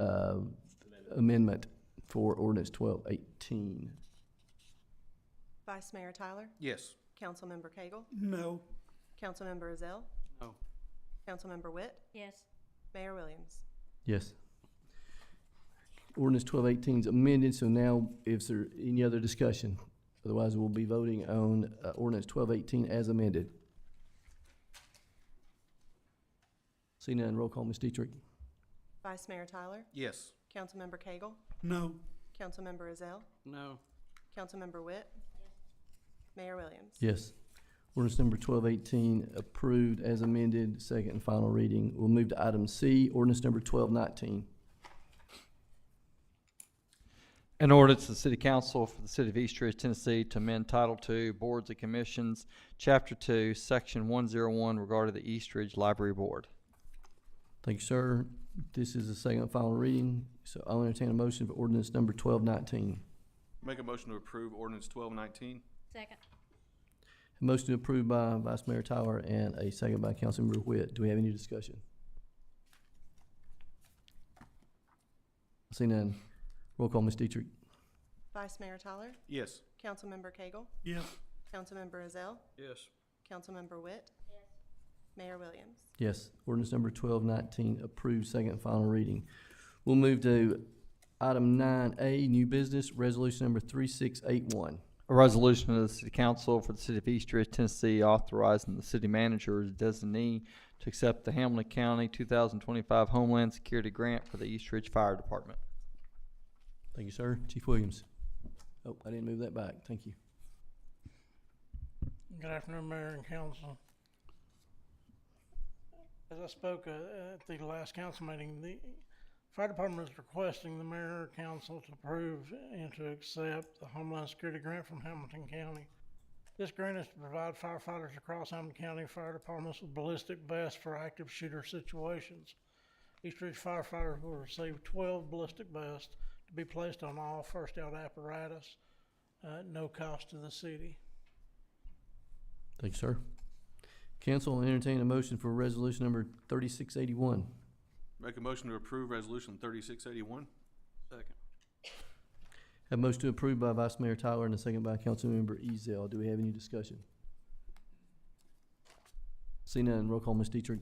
amendment for ordinance 1218. Vice Mayor Tyler, Yes. Councilmember Cagle, No, Councilmember Ezell, No. Councilmember Witt, Yes. Mayor Williams. Yes. Ordinance 1218 is amended, so now is there any other discussion? Otherwise, we'll be voting on ordinance 1218 as amended. See none, roll call, Ms. Dietrich. Vice Mayor Tyler, Yes. Councilmember Cagle, no, Councilmember Ezell, No. Councilmember Witt, Mayor Williams. Yes. Ordinance number 1218 approved as amended, second and final reading. We'll move to item C, ordinance number 1219. An ordinance to the City Council for the City of East Ridge, Tennessee to amend Title II, Boards and Commissions, Chapter 2, Section 101 regarding the East Ridge Library Board. Thank you, sir. This is the second and final reading, so I'll entertain a motion for ordinance number 1219. Make a motion to approve ordinance 1219. Second. A motion approved by Vice Mayor Tyler and a second by Councilmember Witt. Do we have any discussion? See none. Roll call, Ms. Dietrich. Vice Mayor Tyler, Yes. Councilmember Cagle, yes, Councilmember Ezell, Yes. Councilmember Witt, Mayor Williams. Yes. Ordinance number 1219 approved, second and final reading. We'll move to item 9A, new business, resolution number 3681. A resolution of the City Council for the City of East Ridge, Tennessee, authorizing the city manager as designee to accept the Hamilton County 2025 Homeland Security Grant for the East Ridge Fire Department. Thank you, sir. Chief Williams. Oh, I didn't move that back. Thank you. Good afternoon, Mayor and Council. As I spoke at the last council meeting, the fire department is requesting the mayor and council to approve and to accept the Homeland Security Grant from Hamilton County. This grant is to provide firefighters across Hamilton County fire departments with ballistic vests for active shooter situations. East Ridge firefighters will receive 12 ballistic vests to be placed on all first out apparatus at no cost to the city. Thank you, sir. Council will entertain a motion for resolution number 3681. Make a motion to approve resolution 3681. Second. Have a motion to approve by Vice Mayor Tyler and a second by Councilmember Ezell. Do we have any discussion? See none, roll call, Ms. Dietrich.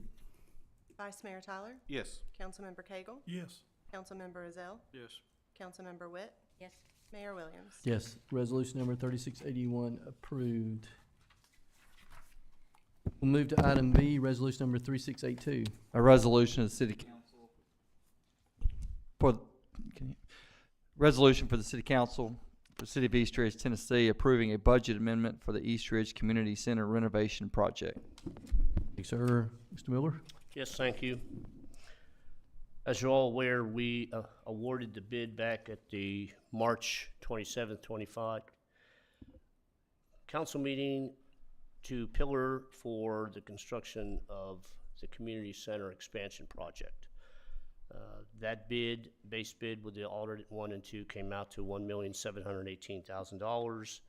Vice Mayor Tyler, Yes. Councilmember Cagle, Yes. Councilmember Ezell, Yes. Councilmember Witt, Yes. Mayor Williams. Yes, resolution number 3681 approved. We'll move to item B, resolution number 3682. A resolution of the City Council resolution for the City Council for the City of East Ridge, Tennessee, approving a budget amendment for the East Ridge Community Center renovation project. Thank you, sir. Mr. Miller? Yes, thank you. As you're all aware, we awarded the bid back at the March 27th, 25 council meeting to Pillar for the construction of the community center expansion project. That bid, base bid with the alternate 1 and 2, came out to $1,718,000.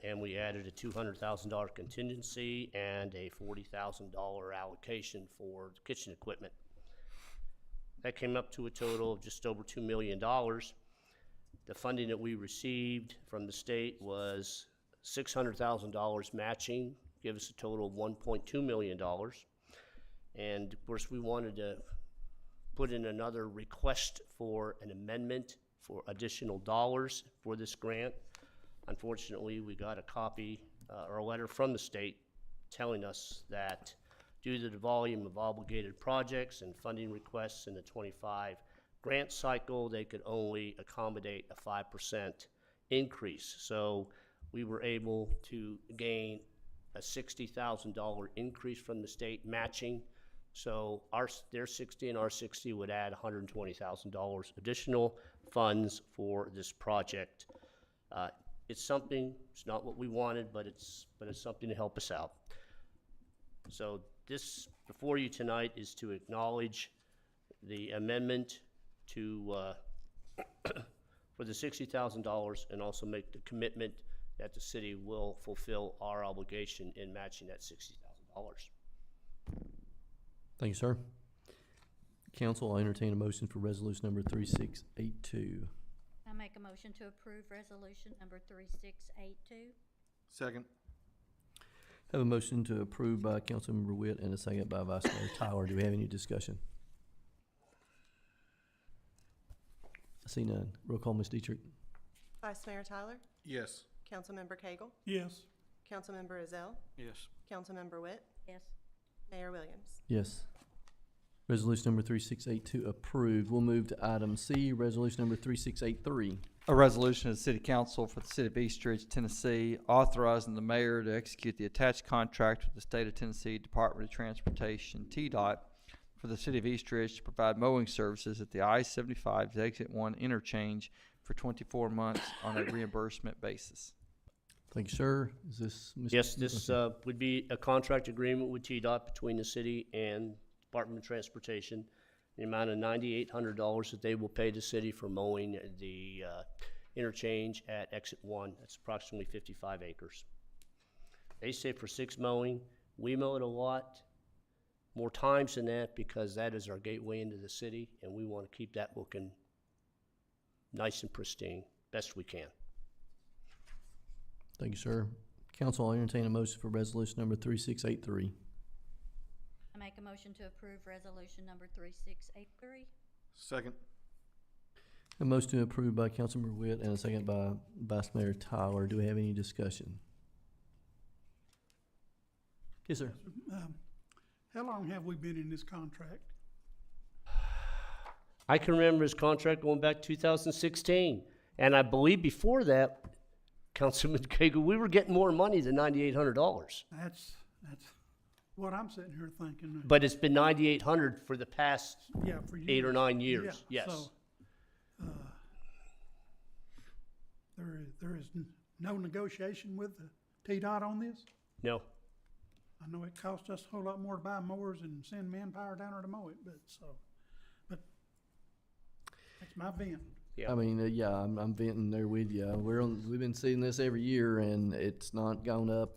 And we added a $200,000 contingency and a $40,000 allocation for the kitchen equipment. That came up to a total of just over $2 million. The funding that we received from the state was $600,000 matching, give us a total of $1.2 million. And of course, we wanted to put in another request for an amendment for additional dollars for this grant. Unfortunately, we got a copy or a letter from the state telling us that due to the volume of obligated projects and funding requests in the 25 grant cycle, they could only accommodate a 5% increase. So we were able to gain a $60,000 increase from the state matching. So their 60 and our 60 would add $120,000 additional funds for this project. It's something, it's not what we wanted, but it's something to help us out. So this before you tonight is to acknowledge the amendment to for the $60,000 and also make the commitment that the city will fulfill our obligation in matching that $60,000. Thank you, sir. Council, I'll entertain a motion for resolution number 3682. I make a motion to approve resolution number 3682. Second. Have a motion to approve by Councilmember Witt and a second by Vice Mayor Tyler. Do we have any discussion? I see none. Roll call, Ms. Dietrich. Vice Mayor Tyler, Yes. Councilmember Cagle, Yes. Councilmember Ezell, Yes. Councilmember Witt, Yes. Mayor Williams. Yes. Resolution number 3682 approved. We'll move to item C, resolution number 3683. A resolution of the City Council for the City of East Ridge, Tennessee, authorizing the mayor to execute the attached contract with the State of Tennessee Department of Transportation, TDOT, for the City of East Ridge to provide mowing services at the I-75 Exit 1 interchange for 24 months on a reimbursement basis. Thank you, sir. Is this Mr. Yes, this would be a contract agreement with TDOT between the city and Department of Transportation. The amount of $9,800 that they will pay the city for mowing the interchange at Exit 1. That's approximately 55 acres. They say for 6 mowing. We mow it a lot more times than that because that is our gateway into the city, and we want to keep that looking nice and pristine, best we can. Thank you, sir. Council, I'll entertain a motion for resolution number 3683. I make a motion to approve resolution number 3683. Second. A motion to approve by Councilmember Witt and a second by Vice Mayor Tyler. Do we have any discussion? Yes, sir. How long have we been in this contract? I can remember his contract going back to 2016. And I believe before that, Councilman Cagle, we were getting more money than $9,800. That's what I'm sitting here thinking. But it's been $9,800 for the past Yeah, for years. 8 or 9 years, Yeah, yes. so, there is no negotiation with the T-Dot on this? No, I know it cost us a whole lot more to buy mowers and send manpower down there to mow it, but that's my vent. yeah. I mean, yeah, I'm venting there with you. We've been seeing this every year and it's not gone up.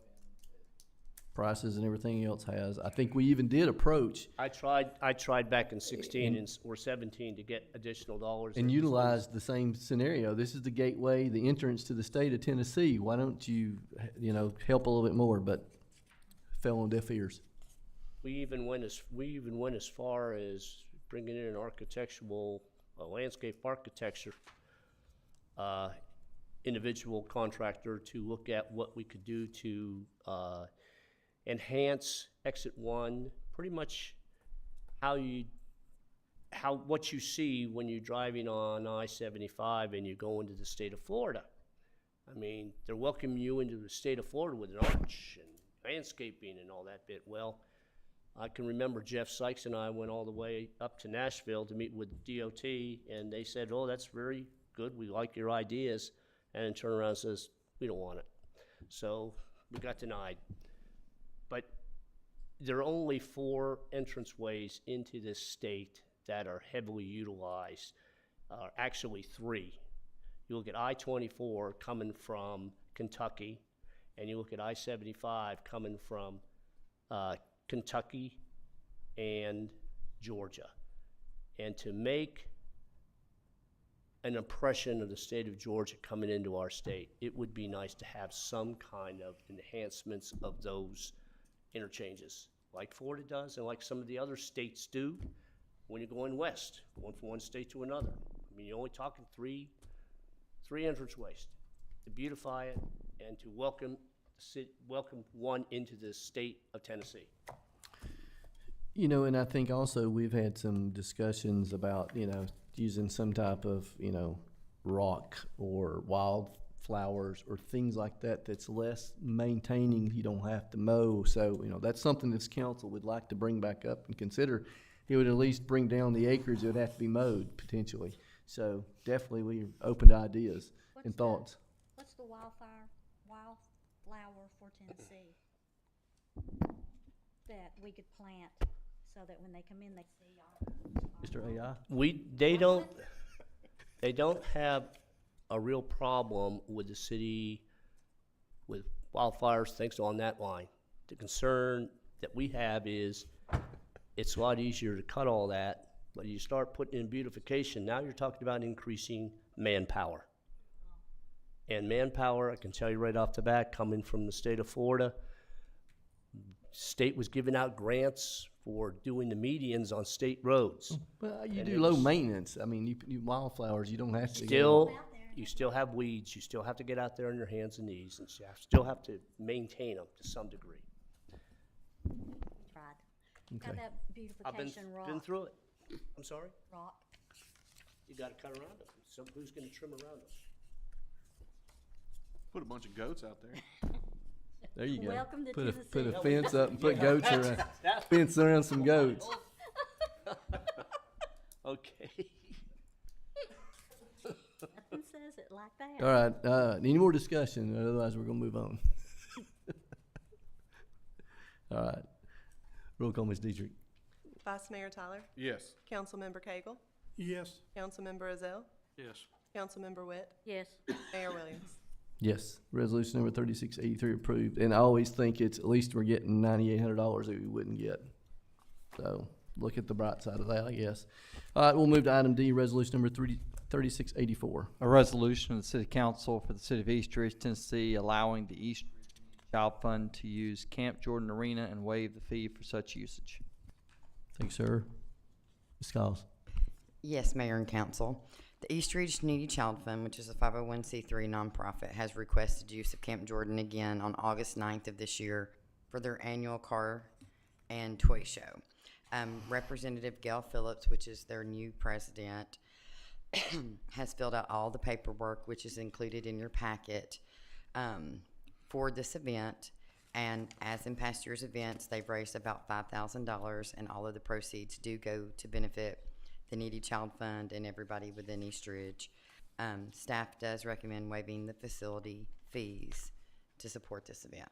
Prices and everything else has. I think we even did approach I tried back in 16 or 17 to get additional dollars. and utilize the same scenario. This is the gateway, the entrance to the state of Tennessee. Why don't you, help a little bit more? But fell on deaf ears. We even went as far as bringing in an architectural, landscape architecture, individual contractor to look at what we could do to, enhance exit 1, pretty much what you see when you're driving on I-75 and you go into the state of Florida. I mean, they're welcoming you into the state of Florida with an arch and landscaping and all that bit. Well, I can remember Jeff Sykes and I went all the way up to Nashville to meet with DOT, and they said, oh, that's very good, we like your ideas, and then turn around and says, we don't want it. So we got denied. But there are only 4 entranceways into this state that are heavily utilized, actually 3. You look at I-24 coming from Kentucky, and you look at I-75 coming from Kentucky and Georgia. And to make an impression of the state of Georgia coming into our state, it would be nice to have some kind of enhancements of those interchanges, like Florida does and like some of the other states do when you're going west, going from one state to another. I mean, you're only talking three entranceways to beautify it and to welcome one into the state of Tennessee. And I think also we've had some discussions about, using some type of, rock or wildflowers or things like that that's less maintaining, you don't have to mow. So, that's something this council would like to bring back up and consider. It would at least bring down the acres that would have to be mowed potentially. So definitely we're open to ideas and thoughts. What's the wildflower for Tennessee that we could plant so that when they come in, they see our Mr. AI? They don't have a real problem with the city with wildfires, things on that line. The concern that we have is it's a lot easier to cut all that, but you start putting in beautification, now you're talking about increasing manpower. And manpower, I can tell you right off the bat, coming from the state of Florida, state was giving out grants for doing the medians on state roads. Well, you And do it low was- maintenance. I mean, you wildflowers, you don't have to. You still have weeds, you still have to get out there on your hands and knees, and still have to maintain them to some degree. tried. Okay. Now that I've beautification rock. been through it. I'm sorry? Rock. You gotta cut around them. So who's gonna trim around them? Put a bunch of goats out there. There you go. Welcome to Put a Tennessee. fence up and put goats around, fence around some goats. Okay. Nothing says it like that. All right, any more discussion? Otherwise, we're gonna move on. All right. Roll call, Ms. Dietrich. Vice Mayor Tyler, Yes. Councilmember Cagle, Yes, Councilmember Azell, Yes. Councilmember Witt, Yes. Mayor Williams. Yes, resolution number 3683 approved. And I always think it's, at least we're getting $9,800 that we wouldn't get. So look at the bright side of that, I guess. All right, we'll move to item D, resolution number 3684. A resolution of the City Council for the City of East Ridge, Tennessee, allowing the East Ridge Child Fund to use Camp Jordan Arena and waive the fee for such usage. Thank you, sir. Ms. Skiles. Yes, Mayor and Council. The East Ridge Needy Child Fund, which is a 501c3 nonprofit, has requested use of Camp Jordan again on August 9th of this year for their annual car and toy show. Representative Gail Phillips, which is their new president, has filled out all the paperwork, which is included in your packet, for this event. And as in past years' events, they've raised about $5,000, and all of the proceeds do go to benefit the Needy Child Fund and everybody within East Ridge. Staff does recommend waiving the facility fees to support this event.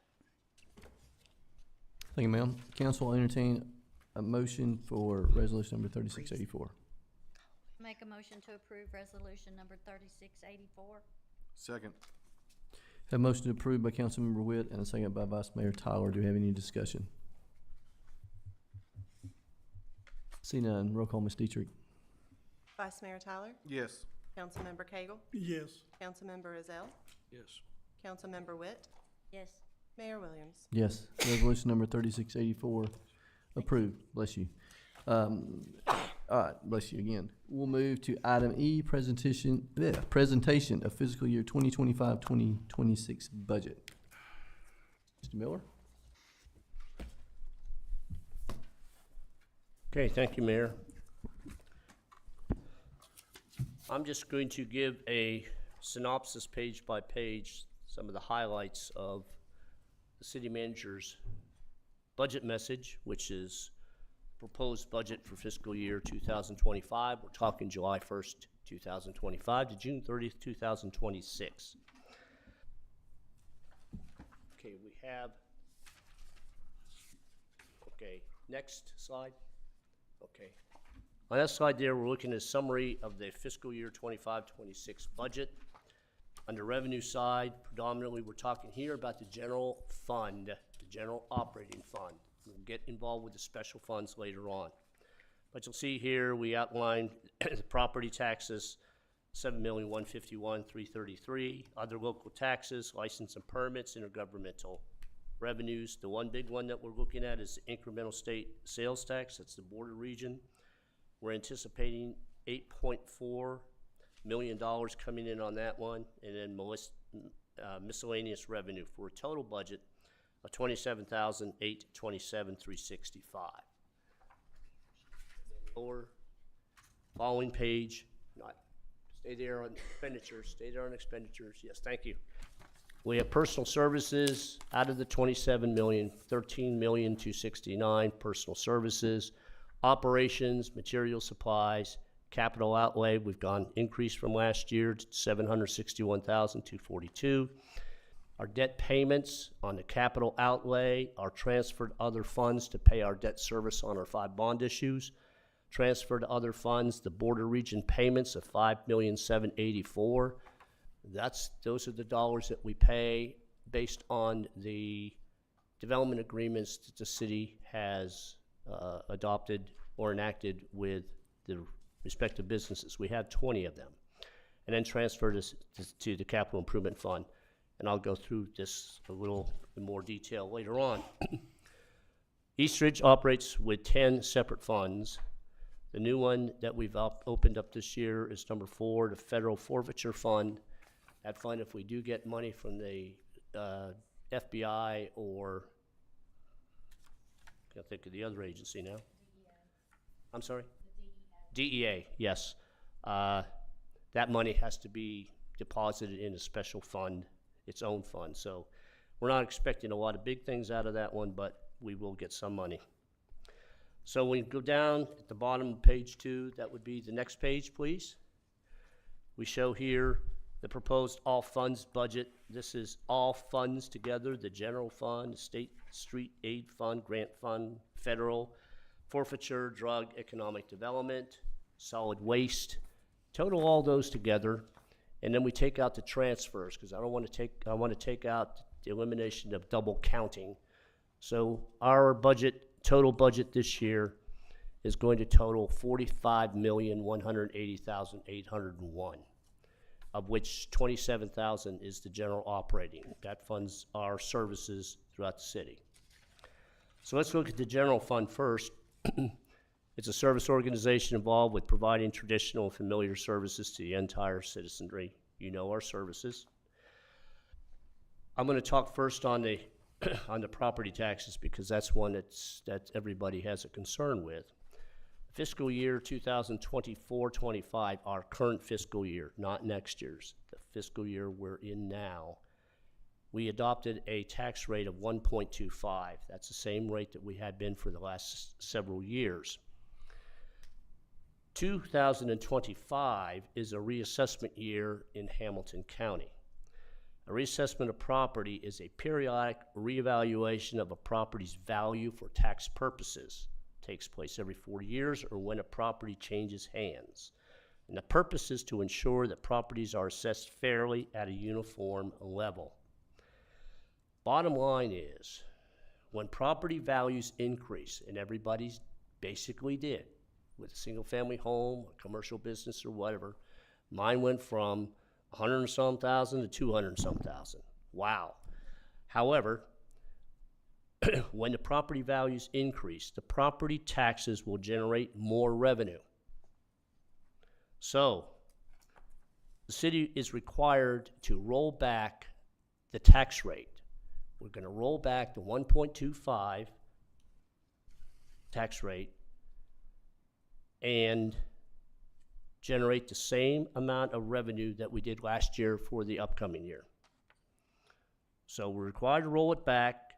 Thank you, ma'am. Council will entertain a motion for resolution number 3684. Make a motion to approve resolution number 3684. Second. Have a motion approved by Councilmember Witt and a second by Vice Mayor Tyler. Do we have any discussion? See none. Roll call, Ms. Dietrich. Vice Mayor Tyler, Yes. Councilmember Cagle, Yes. Councilmember Ezell, Yes. Councilmember Witt, Yes. Mayor Williams. Yes. Resolution number 3684 approved. Bless you. All right, bless you again. We'll move to item E, presentation of fiscal year 2025-2026 budget. Mr. Miller? Okay, thank you, Mayor. I'm just going to give a synopsis page by page, some of the highlights of the city manager's budget message, which is proposed budget for fiscal year 2025. We're talking July 1st, 2025 to June 30th, 2026. Okay, we have, okay, next slide. Okay. On that slide there, we're looking at a summary of the fiscal year 25-26 budget. On the revenue side, predominantly, we're talking here about the general fund, the general operating fund. We'll get involved with the special funds later on. But you'll see here, we outlined the property taxes, $7,151,333. Other local taxes, license and permits, intergovernmental revenues. The one big one that we're looking at is incremental state sales tax. That's the border region. We're anticipating $8.4 million coming in on that one, and then miscellaneous revenue for a total budget of $27,827,365. Lower, following page, stay there on expenditures, yes, thank you. We have personal services, out of the 27 million, 13,269,000 personal services. Operations, material supplies, capital outlay, we've gone increased from last year to $761,242. Our debt payments on the capital outlay are transferred to other funds to pay our debt service on our 5 bond issues. Transferred to other funds, the border region payments of $5,784,000. Those are the dollars that we pay based on the development agreements that the city has adopted or enacted with the respective businesses. We have 20 of them. And then transfer this to the capital improvement fund. And I'll go through this a little in more detail later on. East Ridge operates with 10 separate funds. The new one that we've opened up this year is number 4, the Federal Forfeiture Fund. That fund, if we do get money from the FBI or, I can't think of the other agency now. I'm sorry? DEA, yes. That money has to be deposited in a special fund, its own fund. So we're not expecting a lot of big things out of that one, but we will get some money. So when you go down at the bottom of page 2, that would be the next page, please. We show here the proposed all funds budget. This is all funds together, the general fund, state street aid fund, grant fund, federal, forfeiture, drug, economic development, solid waste. Total all those together, and then we take out the transfers because I want to take out the elimination of double counting. So our budget, total budget this year is going to total $45,180,801, of which $27,000 is the general operating. That funds our services throughout the city. So let's look at the general fund first. It's a service organization involved with providing traditional and familiar services to the entire citizenry. You know our services. I'm going to talk first on the on the property taxes because that's one that everybody has a concern with. Fiscal year 2024-25, our current fiscal year, not next year's, the fiscal year we're in now, we adopted a tax rate of 1.25. That's the same rate that we had been for the last several years. 2025 is a reassessment year in Hamilton County. A reassessment of property is a periodic reevaluation of a property's value for tax purposes. It takes place every 4 years or when a property changes hands. And the purpose is to ensure that properties are assessed fairly at a uniform level. Bottom line is, when property values increase, and everybody's basically did, with a single family home, a commercial business or whatever, mine went from 100 and some thousand to 200 and some thousand. Wow. However, when the property values increase, the property taxes will generate more revenue. So, the city is required to roll back the tax rate. We're going to roll back the 1.25 tax rate and generate the same amount of revenue that we did last year for the upcoming year. So we're required to roll it back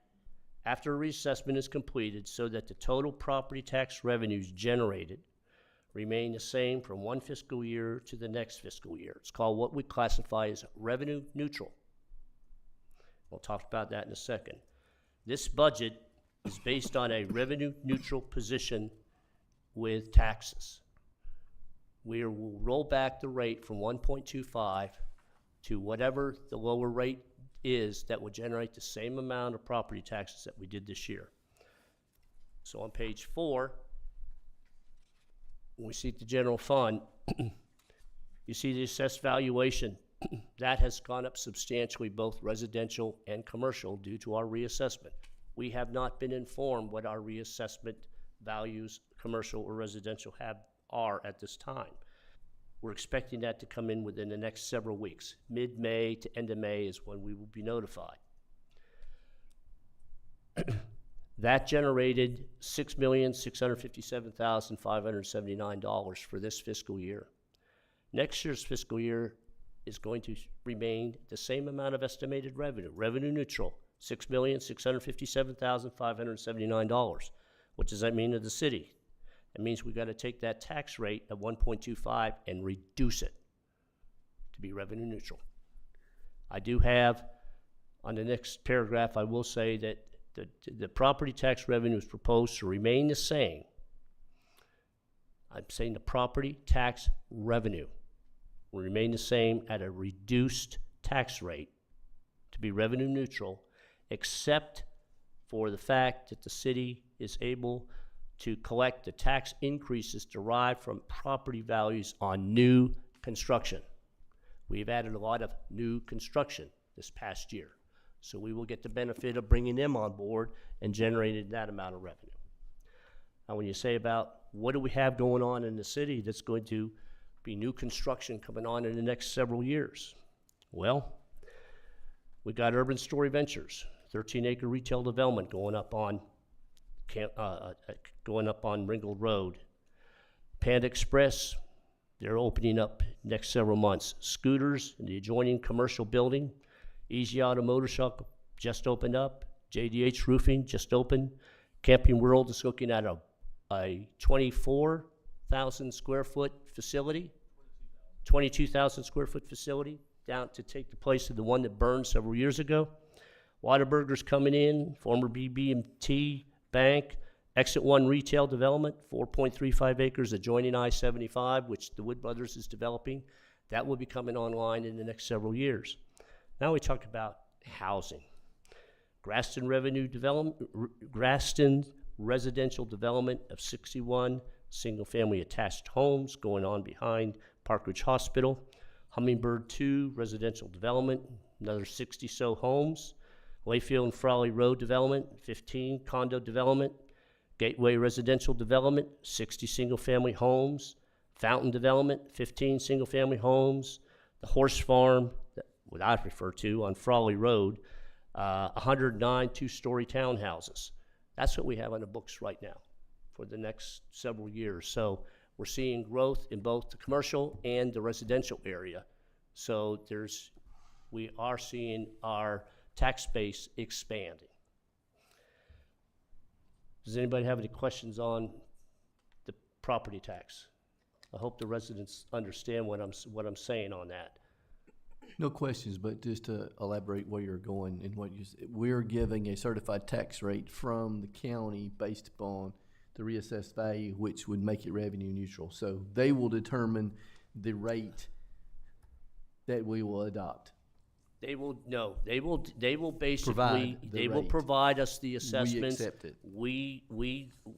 after a reassessment is completed so that the total property tax revenues generated remain the same from one fiscal year to the next fiscal year. It's called what we classify as revenue neutral. We'll talk about that in a second. This budget is based on a revenue neutral position with taxes. We will roll back the rate from 1.25 to whatever the lower rate is that will generate the same amount of property taxes that we did this year. So on page 4, when we see the general fund, you see the assessed valuation. That has gone up substantially, both residential and commercial, due to our reassessment. We have not been informed what our reassessment values, commercial or residential, are at this time. We're expecting that to come in within the next several weeks. Mid-May to end of May is when we will be notified. That generated $6,657,579 for this fiscal year. Next year's fiscal year is going to remain the same amount of estimated revenue, revenue neutral, $6,657,579. What does that mean to the city? It means we've got to take that tax rate of 1.25 and reduce it to be revenue neutral. I do have, on the next paragraph, I will say that the property tax revenue is proposed to remain the same. I'm saying the property tax revenue will remain the same at a reduced tax rate to be revenue neutral, except for the fact that the city is able to collect the tax increases derived from property values on new construction. We've added a lot of new construction this past year, so we will get the benefit of bringing them on board and generating that amount of revenue. Now, when you say about what do we have going on in the city that's going to be new construction coming on in the next several years? Well, we got Urban Story Ventures, 13-acre retail development going up on Ringgold Road. Panda Express, they're opening up next several months. Scooters in the adjoining commercial building. Easy Auto Motorcycle just opened up. JDH Roofing just opened. Camping World is looking at a 24,000 square foot facility, 22,000 square foot facility down to take the place of the one that burned several years ago. Whataburger's coming in, former BB&T Bank, Exit 1 retail development, 4.35 acres adjoining I-75, which the Wood Brothers is developing. That will be coming online in the next several years. Now we talk about housing. Graston residential development of 61 single-family attached homes going on behind Park Ridge Hospital. Hummingbird 2 residential development, another 60-so homes. Layfield and Frawley Road development, 15 condo development. Gateway Residential Development, 60 single-family homes. Fountain Development, 15 single-family homes. The Horse Farm, what I refer to on Frawley Road, 109 two-story townhouses. That's what we have on the books right now for the next several years. So we're seeing growth in both the commercial and the residential area. So we are seeing our tax base expanding. Does anybody have any questions on the property tax? I hope the residents understand what I'm saying on that. No questions, but just to elaborate where you're going and we're giving a certified tax rate from the county based upon the reassessed value, which would make it revenue neutral. So they will determine the rate that we will adopt. They will basically, Provide the they will rate. provide us the assessments. accept it. We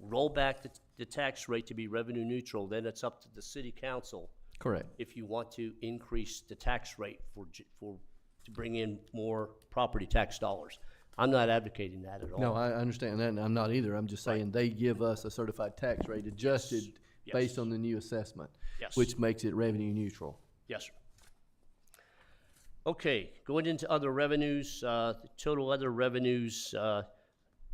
roll back the tax rate to be revenue neutral, then it's up to the city council Correct. if you want to increase the tax rate to bring in more property tax dollars. I'm not advocating that at all. No, I understand that, and I'm not either. I'm just saying they give us a certified tax rate adjusted Yes. based on the new assessment, Yes. which makes it revenue neutral. Yes, sir. Okay, going into other revenues, the total other revenues,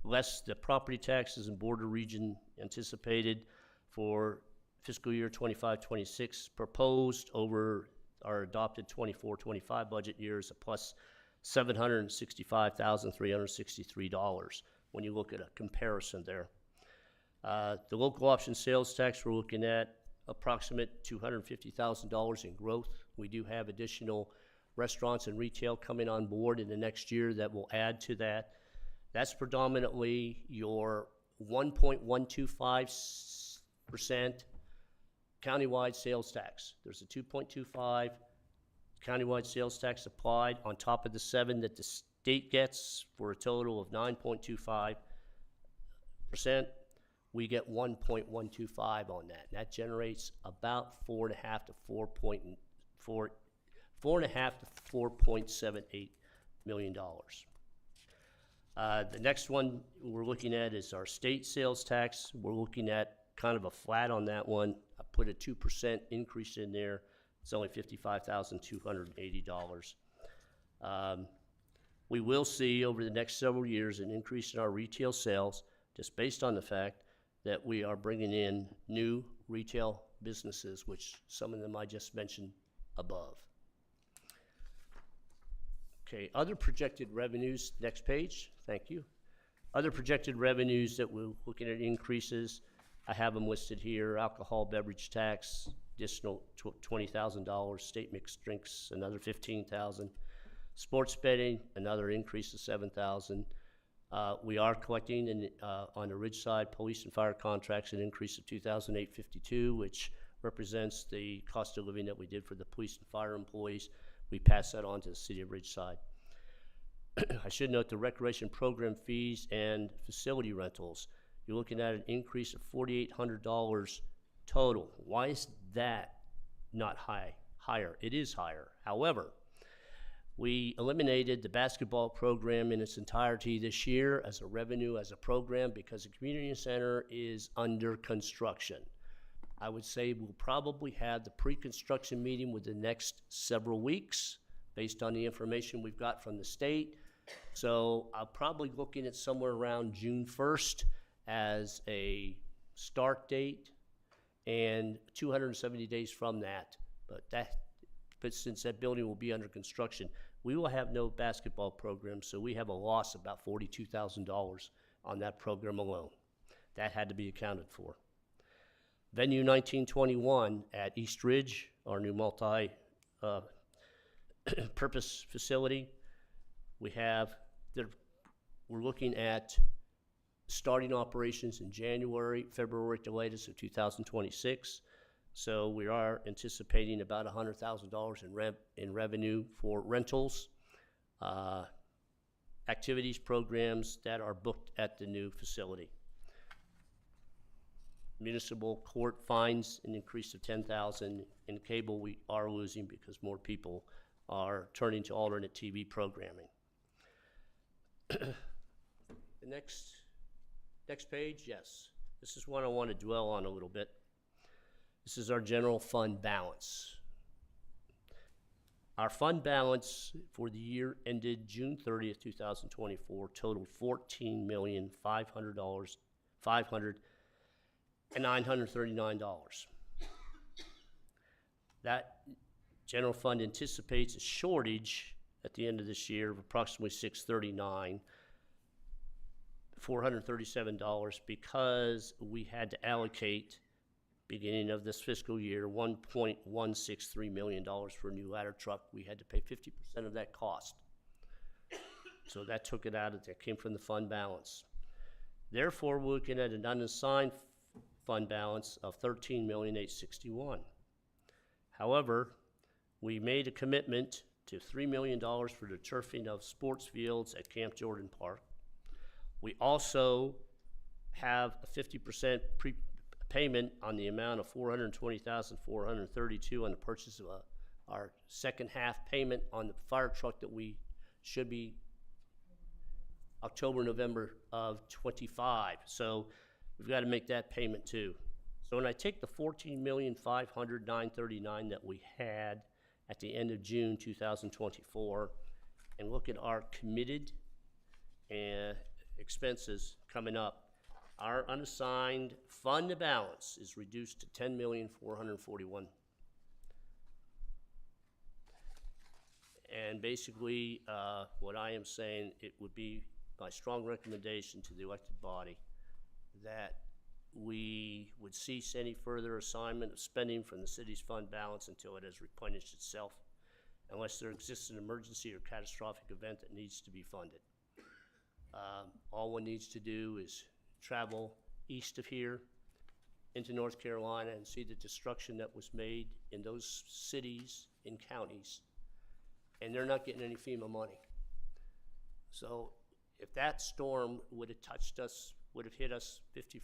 less the property taxes and border region anticipated for fiscal year 25-26 proposed over our adopted 24-25 budget years, a plus $765,363 when you look at a comparison there. The local option sales tax, we're looking at approximate $250,000 in growth. We do have additional restaurants and retail coming on board in the next year that will add to that. That's predominantly your 1.125% countywide sales tax. There's a 2.25 countywide sales tax applied on top of the 7 that the state gets for a total of 9.25%. We get 1.125 on that. That generates about $4.5 to $4.78 million. The next one we're looking at is our state sales tax. We're looking at kind of a flat on that one. I put a 2% increase in there. It's only $55,280. We will see over the next several years an increase in our retail sales just based on the fact that we are bringing in new retail businesses, which some of them I just mentioned above. Okay, other projected revenues, next page, thank you. Other projected revenues that we're looking at increases, I have them listed here: alcohol beverage tax, additional $20,000, state mixed drinks, another $15,000, sports betting, another increase of $7,000. We are collecting on the Ridgeside Police and Fire contracts an increase of $2,852, which represents the cost of living that we did for the police and fire employees. We pass that on to the city of Ridgeside. I should note the recreation program fees and facility rentals. You're looking at an increase of $4,800 total. Why is that not higher? It is higher. However, we eliminated the basketball program in its entirety this year as a revenue, as a program, because the community center is under construction. I would say we'll probably have the pre-construction meeting within the next several weeks based on the information we've got from the state. So I'm probably looking at somewhere around June 1st as a start date and 270 days from that. But since that building will be under construction, we will have no basketball program, so we have a loss of about $42,000 on that program alone. That had to be accounted for. Venue 1921 at East Ridge, our new multi-purpose facility. We're looking at starting operations in January, February at the latest of 2026. So we are anticipating about $100,000 in revenue for rentals, activities, programs that are booked at the new facility. Municipal court fines an increase of $10,000. In cable, we are losing because more people are turning to alternate TV programming. The next page, yes. This is one I want to dwell on a little bit. This is our general fund balance. Our fund balance for the year ended June 30th, 2024 totaled $14,500,939. That general fund anticipates a shortage at the end of this year of approximately $437 because we had to allocate, beginning of this fiscal year, $1.163 million for a new ladder truck. We had to pay 50% of that cost. So that took it out of, that came from the fund balance. Therefore, we're looking at an unassigned fund balance of $13,861,000. However, we made a commitment to $3 million for the turfing of sports fields at Camp Jordan Park. We also have a 50% payment on the amount of $420,432 on the purchase of our second half payment on the fire truck that we should be October, November of 25. So we've got to make that payment too. So when I take the $14,500,939 that we had at the end of June 2024 and look at our committed expenses coming up, our unassigned fund balance is reduced to $10,441,000. And basically, what I am saying, it would be my strong recommendation to the elected body that we would cease any further assignment of spending from the city's fund balance until it has replenished itself, unless there exists an emergency or catastrophic event that needs to be funded. All one needs to do is travel east of here into North Carolina and see the destruction that was made in those cities and counties, and they're not getting any FEMA money. So if that storm would have touched us, would have hit us 50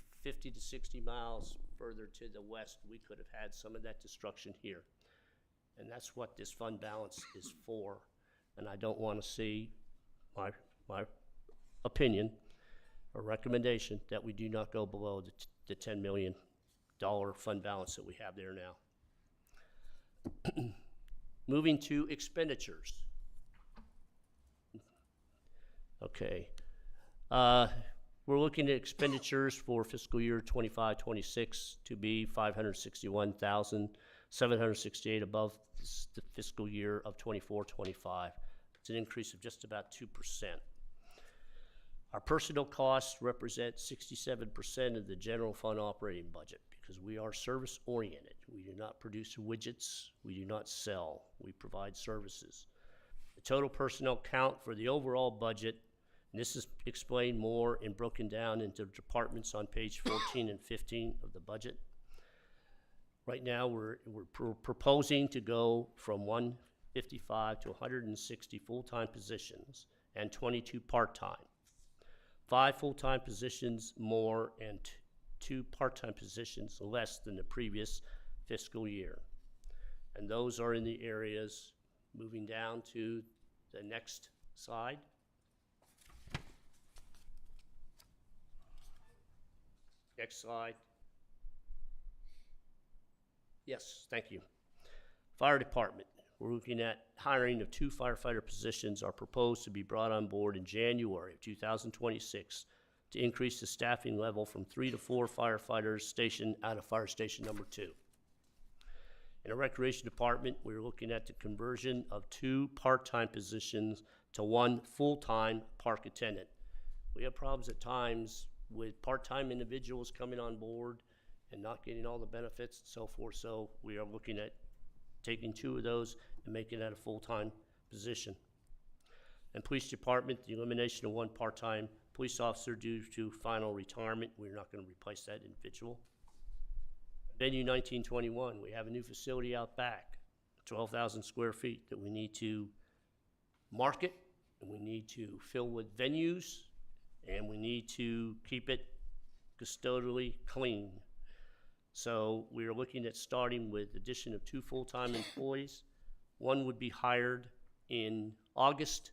to 60 miles further to the west, we could have had some of that destruction here. And that's what this fund balance is for. And I don't want to see, my opinion or recommendation, that we do not go below the $10 million fund balance that we have there now. Moving to expenditures. Okay. We're looking at expenditures for fiscal year 25-26 to be $561,768 above the fiscal year of 24-25. It's an increase of just about 2%. Our personnel costs represent 67% of the general fund operating budget because we are service oriented. We do not produce widgets. We do not sell. We provide services. The total personnel count for the overall budget, and this is explained more and broken down into departments on page 14 and 15 of the budget. Right now, we're proposing to go from 155 to 160 full-time positions and 22 part-time. 5 full-time positions more and 2 part-time positions less than the previous fiscal year. And those are in the areas, moving down to the next slide. Next slide. Yes, thank you. Fire department. We're looking at hiring of 2 firefighter positions are proposed to be brought on board in January of 2026 to increase the staffing level from 3 to 4 firefighters stationed out of fire station number 2. In the recreation department, we're looking at the conversion of 2 part-time positions to 1 full-time park attendant. We have problems at times with part-time individuals coming on board and not getting all the benefits and so forth, so we are looking at taking 2 of those and making that a full-time position. And police department, the elimination of 1 part-time police officer due to final retirement. We're not going to replace that individual. Venue 1921, we have a new facility out back, 12,000 square feet that we need to market, and we need to fill with venues, and we need to keep it custodially clean. So we are looking at starting with addition of 2 full-time employees. 1 would be hired in August.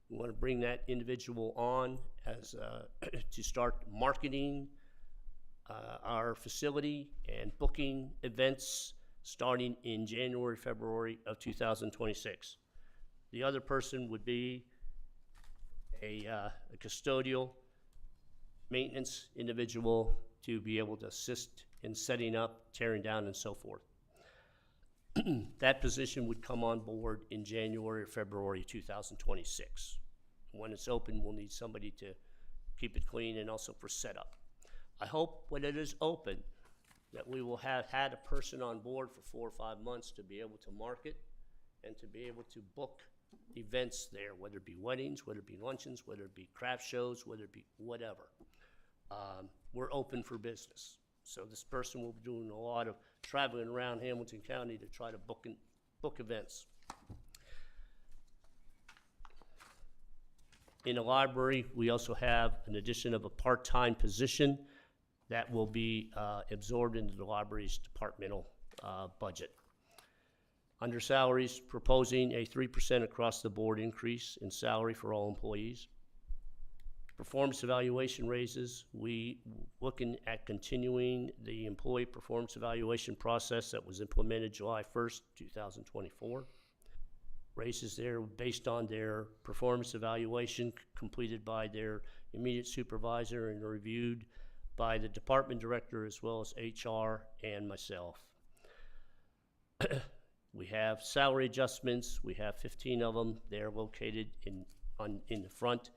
We want to bring that individual on as to start marketing our facility and booking events starting in January, February of 2026. The other person would be a custodial maintenance individual to be able to assist in setting up, tearing down, and so forth. That position would come on board in January or February 2026. When it's open, we'll need somebody to keep it clean and also for setup. I hope when it is open that we will have had a person on board for 4 or 5 months to be able to market and to be able to book events there, whether it be weddings, whether it be luncheons, whether it be craft shows, whether it be whatever. We're open for business. So this person will be doing a lot of traveling around Hamilton County to try to book events. In the library, we also have an addition of a part-time position that will be absorbed into the library's departmental budget. Under salaries, proposing a 3% across-the-board increase in salary for all employees. Performance evaluation raises, we looking at continuing the employee performance evaluation process that was implemented July 1st, 2024. Raises there based on their performance evaluation completed by their immediate supervisor and reviewed by the department director as well as HR and myself. We have salary adjustments. We have 15 of them. They're located in the front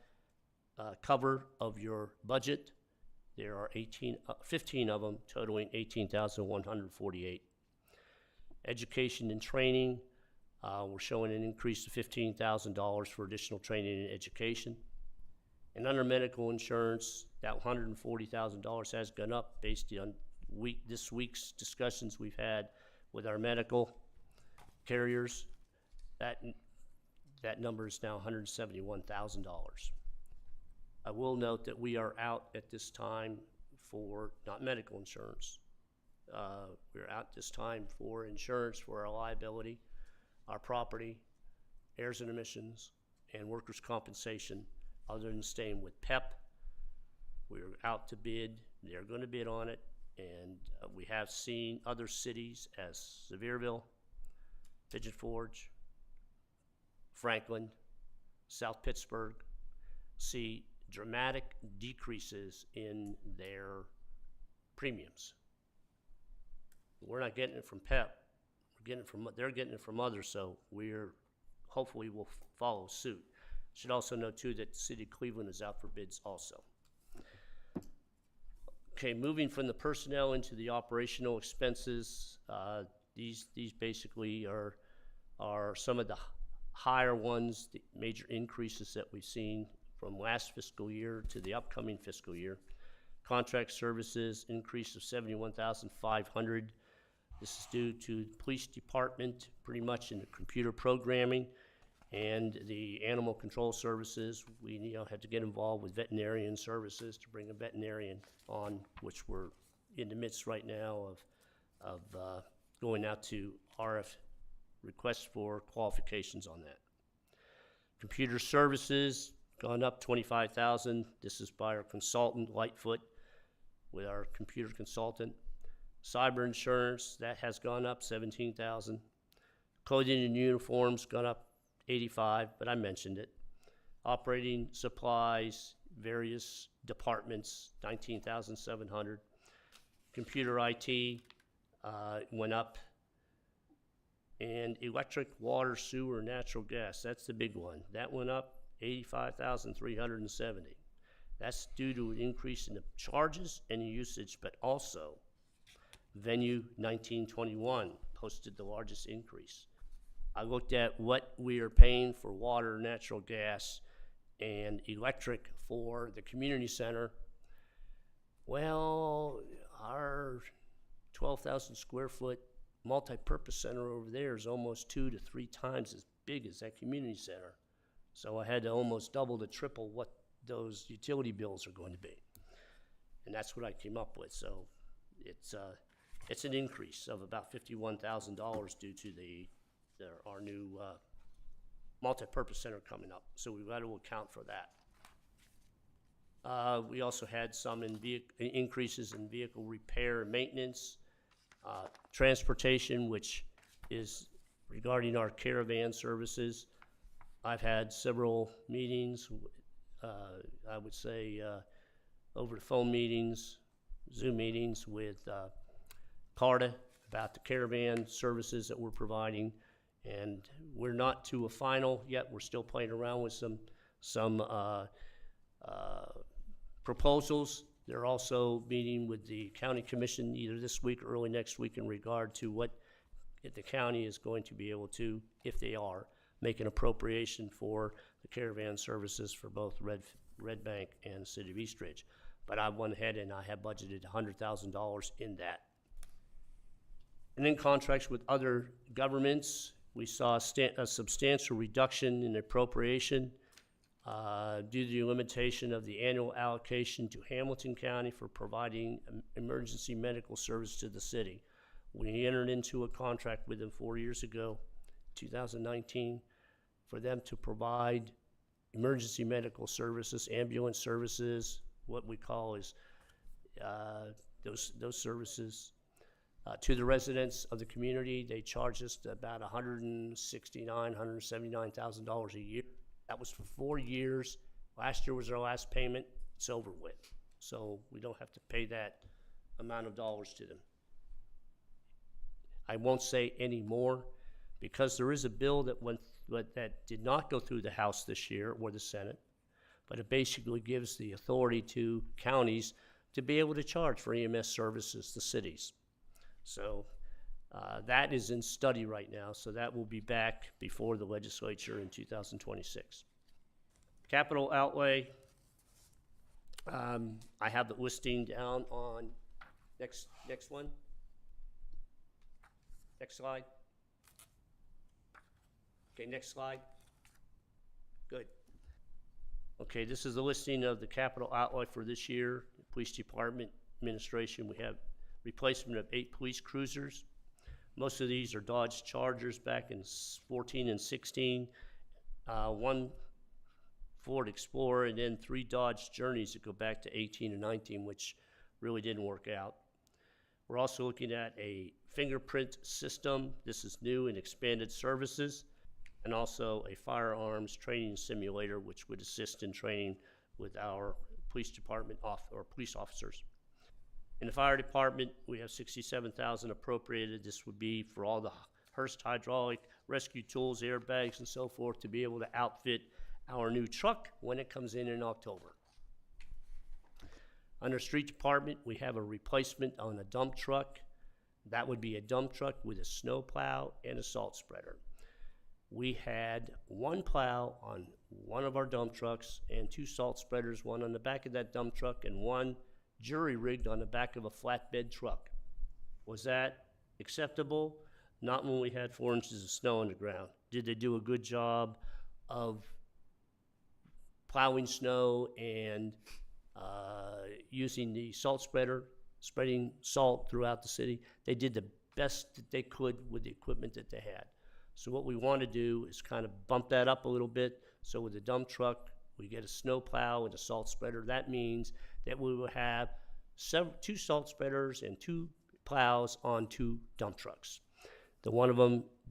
cover of your budget. There are 15 of them, totaling $18,148. Education and training, we're showing an increase of $15,000 for additional training and education. And under medical insurance, that $140,000 has gone up based on this week's discussions we've had with our medical carriers. That number is now $171,000. I will note that we are out at this time for not medical insurance. We're out this time for insurance for our liability, our property, errors and omissions, and workers' compensation, other than staying with PEP. We're out to bid. They're going to bid on it, and we have seen other cities as Sevierville, Pigeon Forge, Franklin, South Pittsburgh see dramatic decreases in their premiums. We're not getting it from PEP. They're getting it from others, so hopefully we'll follow suit. Should also note too that the city of Cleveland is out for bids also. Okay, moving from the personnel into the operational expenses, these basically are some of the higher ones, the major increases that we've seen from last fiscal year to the upcoming fiscal year. Contract services increase of $71,500. This is due to the police department, pretty much in the computer programming and the animal control services. We had to get involved with veterinarian services to bring a veterinarian on, which we're in the midst right now of going out to RF requests for qualifications on that. Computer services gone up $25,000. This is by our consultant Lightfoot with our computer consultant. Cyber insurance, that has gone up $17,000. Clothing and uniforms gone up $85,000, but I mentioned it. Operating supplies, various departments, $19,700. Computer IT went up. And electric, water, sewer, natural gas, that's the big one. That went up $85,370. That's due to an increase in the charges and the usage, but also Venue 1921 posted the largest increase. I looked at what we are paying for water, natural gas, and electric for the community center. Well, our 12,000 square foot multi-purpose center over there is almost 2 to 3 times as big as that community center. So I had to almost double to triple what those utility bills are going to be. And that's what I came up with. So it's an increase of about $51,000 due to our new multi-purpose center coming up. So we've got to account for that. We also had some increases in vehicle repair and maintenance, transportation, which is regarding our caravan services. I've had several meetings, I would say over the phone meetings, Zoom meetings with CARTA about the caravan services that we're providing. And we're not to a final yet. We're still playing around with some proposals. They're also meeting with the county commission either this week or early next week in regard to what if the county is going to be able to, if they are, make an appropriation for the caravan services for both Red Bank and the city of East Ridge. But I went ahead and I have budgeted $100,000 in that. And then contracts with other governments. We saw a substantial reduction in appropriation due to the limitation of the annual allocation to Hamilton County for providing emergency medical service to the city. We entered into a contract with them 4 years ago, 2019, for them to provide emergency medical services, ambulance services, what we call is those services to the residents of the community. They charge us about $179,000 a year. That was for 4 years. Last year was our last payment. It's over with. So we don't have to pay that amount of dollars to them. I won't say any more because there is a bill that did not go through the House this year or the Senate, but it basically gives the authority to counties to be able to charge for EMS services to cities. So that is in study right now, so that will be back before the legislature in 2026. Capital outlay, I have the listing down on next one. Next slide. Okay, next slide. Good. Okay, this is the listing of the capital outlay for this year. Police Department administration, we have replacement of 8 police cruisers. Most of these are Dodge Chargers back in 14 and 16, 1 Ford Explorer, and then 3 Dodge Journeys that go back to 18 and 19, which really didn't work out. We're also looking at a fingerprint system. This is new and expanded services, and also a firearms training simulator, which would assist in training with our police department or police officers. In the fire department, we have $67,000 appropriated. This would be for all the Hurst hydraulic rescue tools, airbags, and so forth to be able to outfit our new truck when it comes in October. Under street department, we have a replacement on a dump truck. That would be a dump truck with a snow plow and a salt spreader. We had 1 plow on one of our dump trucks and 2 salt spreaders, one on the back of that dump truck and 1 jury rigged on the back of a flatbed truck. Was that acceptable? Not when we had 4 inches of snow on the ground. Did they do a good job of plowing snow and using the salt spreader, spreading salt throughout the city? They did the best that they could with the equipment that they had. So what we want to do is kind of bump that up a little bit. So with the dump truck, we get a snow plow and a salt spreader. That means that we will have 2 salt spreaders and 2 plows on 2 dump trucks. The one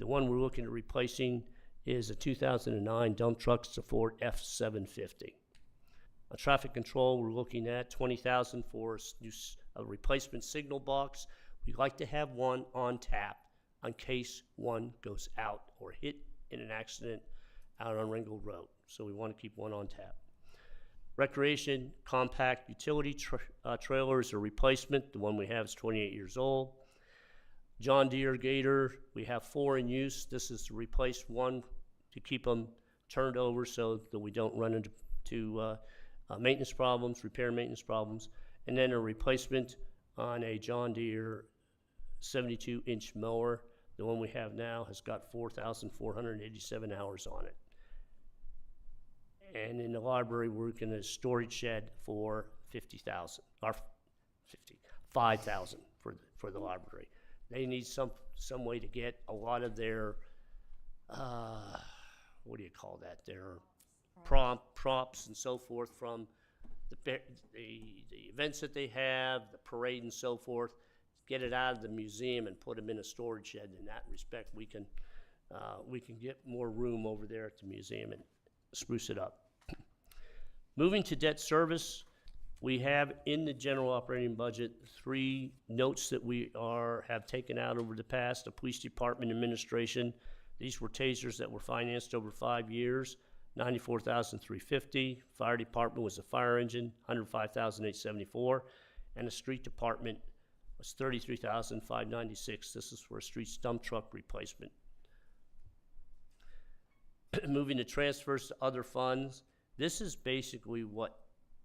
we're looking at replacing is a 2009 dump truck. It's a Ford F-750. On traffic control, we're looking at $20,000 for a replacement signal box. We'd like to have one on tap in case one goes out or hit in an accident out on Ringgold Road. So we want to keep one on tap. Recreation compact utility trailer is a replacement. The one we have is 28 years old. John Deere Gator, we have 4 in use. This is to replace one to keep them turned over so that we don't run into maintenance problems, repair maintenance problems. And then a replacement on a John Deere 72-inch mower. The one we have now has got 4,487 hours on it. And in the library, we're looking at a storage shed for $5,000 for the library. They need some way to get a lot of their, what do you call that? Their props and so forth from the events that they have, the parade and so forth, get it out of the museum and put them in a storage shed. In that respect, we can get more room over there at the museum and spruce it up. Moving to debt service, we have in the general operating budget 3 notes that we have taken out over the past. The police department administration, these were tasers that were financed over 5 years, $94,350. Fire department was a fire engine, $105,874, and the street department was $33,596. This is for a street dump truck replacement. Moving to transfers to other funds, this is basically what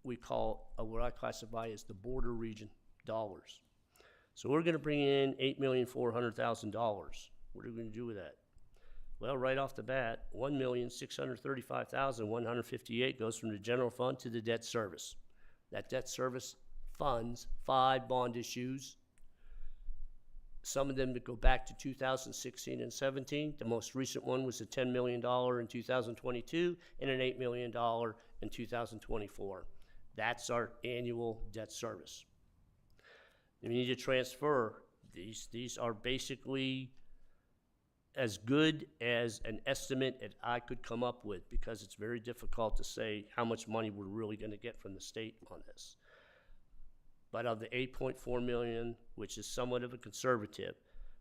we call, what I classify as the border region dollars. So we're gonna bring in $8,400,000. What are we gonna do with that? Well, right off the bat, $1,635,158 goes from the general fund to the debt service. That debt service funds 5 bond issues. Some of them that go back to 2016 and 17. The most recent one was a $10 million in 2022 and an $8 million in 2024. That's our annual debt service. We need to transfer. These are basically as good as an estimate that I could come up with, because it's very difficult to say how much money we're really going to get from the state on this. But of the $8.4 million, which is somewhat of a conservative,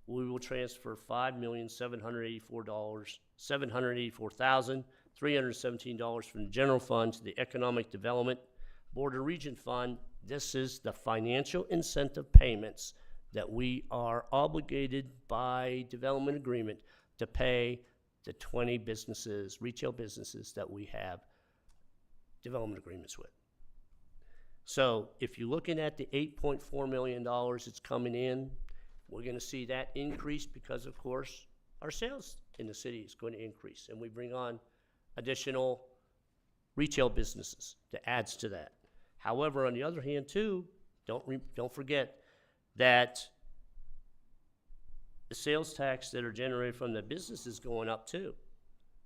we will transfer $5,784,317 from the general fund to the Economic Development Border Region Fund. This is the financial incentive payments that we are obligated by development agreement to pay the 20 businesses, retail businesses that we have development agreements with. So if you're looking at the $8.4 million that's coming in, we're going to see that increase because, of course, our sales in the city is going to increase, and we bring on additional retail businesses that adds to that. However, on the other hand, too, don't forget that the sales tax that are generated from the business is going up too.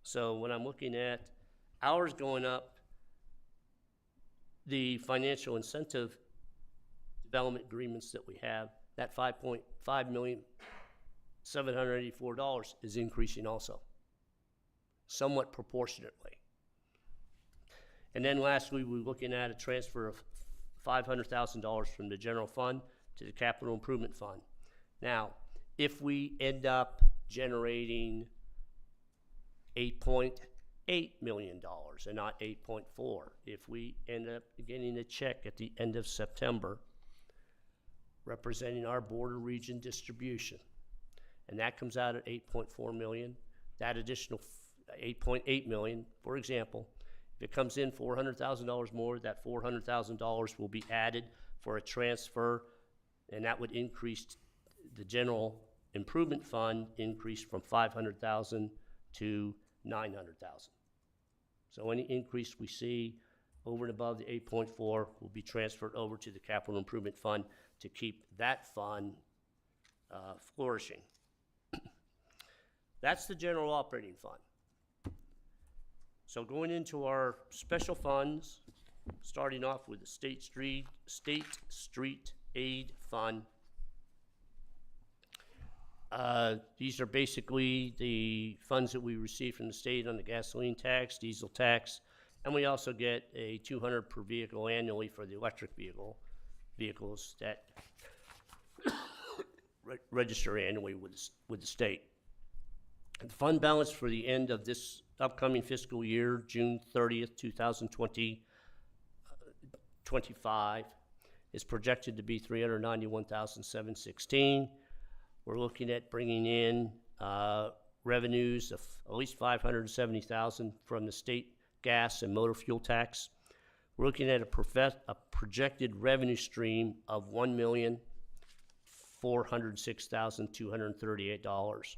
So when I'm looking at ours going up, the financial incentive development agreements that we have, that $5,784,000 is increasing also, somewhat proportionately. And then lastly, we're looking at a transfer of $500,000 from the general fund to the capital improvement fund. Now, if we end up generating $8.8 million and not 8.4, if we end up getting a check at the end of September representing our border region distribution, and that comes out at 8.4 million, that additional 8.8 million, for example, if it comes in $400,000 more, that $400,000 will be added for a transfer, and that would increase the general improvement fund increase from 500,000 to 900,000. So any increase we see over and above the 8.4 will be transferred over to the capital improvement fund to keep that fund flourishing. That's the general operating fund. So going into our special funds, starting off with the State Street Aid Fund. These are basically the funds that we receive from the state on the gasoline tax, diesel tax, and we also get a $200 per vehicle annually for the electric vehicles that register annually with the state. The fund balance for the end of this upcoming fiscal year, June 30th, 2025, is projected to be $391,716. We're looking at bringing in revenues of at least $570,000 from the state gas and motor fuel tax. We're looking at a projected revenue stream of $1,406,238.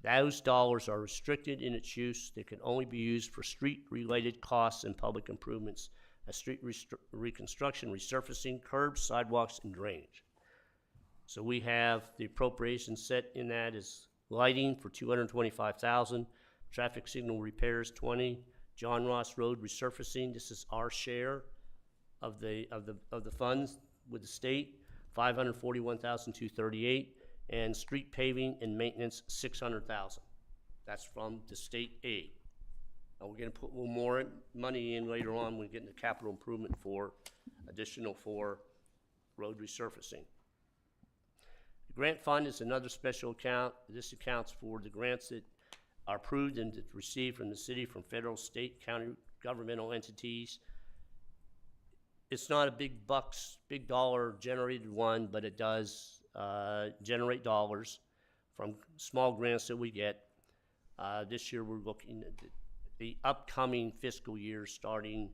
Those dollars are restricted in its use. They can only be used for street-related costs and public improvements, as street reconstruction, resurfacing, curbs, sidewalks, and drainage. So we have the appropriation set in that is lighting for $225,000, traffic signal repairs 20, John Ross Road resurfacing, this is our share, of the funds with the state, $541,238, and street paving and maintenance, $600,000. That's from the state aid. Now, we're gonna put a little more money in later on when we get into capital improvement for additional for road resurfacing. The grant fund is another special account. This accounts for the grants that are approved and received from the city, from federal, state, county governmental entities. It's not a big dollar generated one, but it does generate dollars from small grants that we get. This year, we're looking at the upcoming fiscal year starting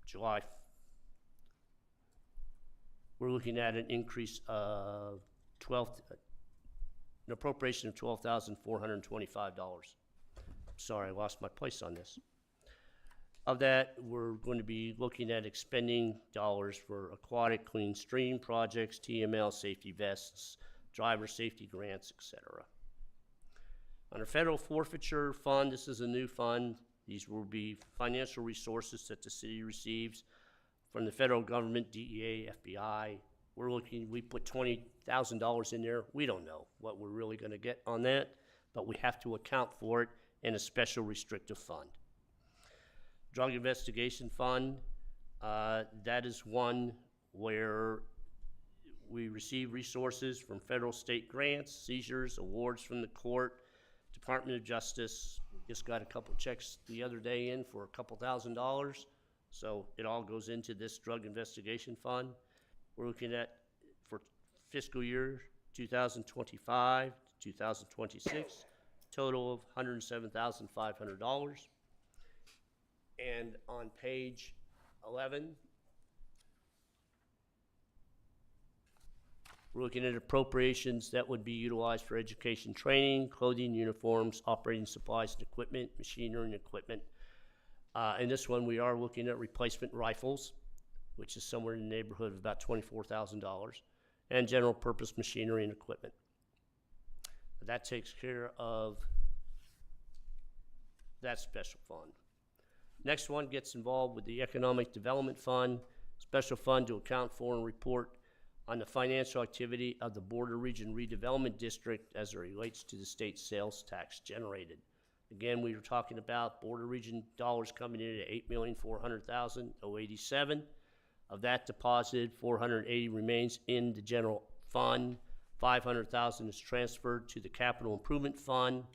July. We're looking at an increase of an appropriation of $12,425. Sorry, I lost my place on this. Of that, we're going to be looking at expending dollars for aquatic clean stream projects, TML safety vests, driver safety grants, etc. Under federal forfeiture fund, this is a new fund. These will be financial resources that the city receives from the federal government, DEA, FBI. We put $20,000 in there. We don't know what we're really gonna get on that, but we have to account for it in a special restrictive fund. Drug investigation fund, that is one where we receive resources from federal, state grants, seizures, awards from the court, Department of Justice. Just got a couple checks the other day in for a couple $1,000s. So it all goes into this drug investigation fund. We're looking at, for fiscal year 2025 to 2026, total of $107,500. And on page 11, we're looking at appropriations that would be utilized for education training, clothing, uniforms, operating supplies and equipment, machinery and equipment. In this one, we are looking at replacement rifles, which is somewhere in the neighborhood of about $24,000, and general purpose machinery and equipment. That takes care of that special fund. Next one gets involved with the Economic Development Fund, special fund to account for and report on the financial activity of the Border Region Redevelopment District as it relates to the state sales tax generated. Again, we were talking about Border Region dollars coming in at $8,400,087. Of that deposited, $480 remains in the general fund. $500,000 is transferred to the Capital Improvement Fund.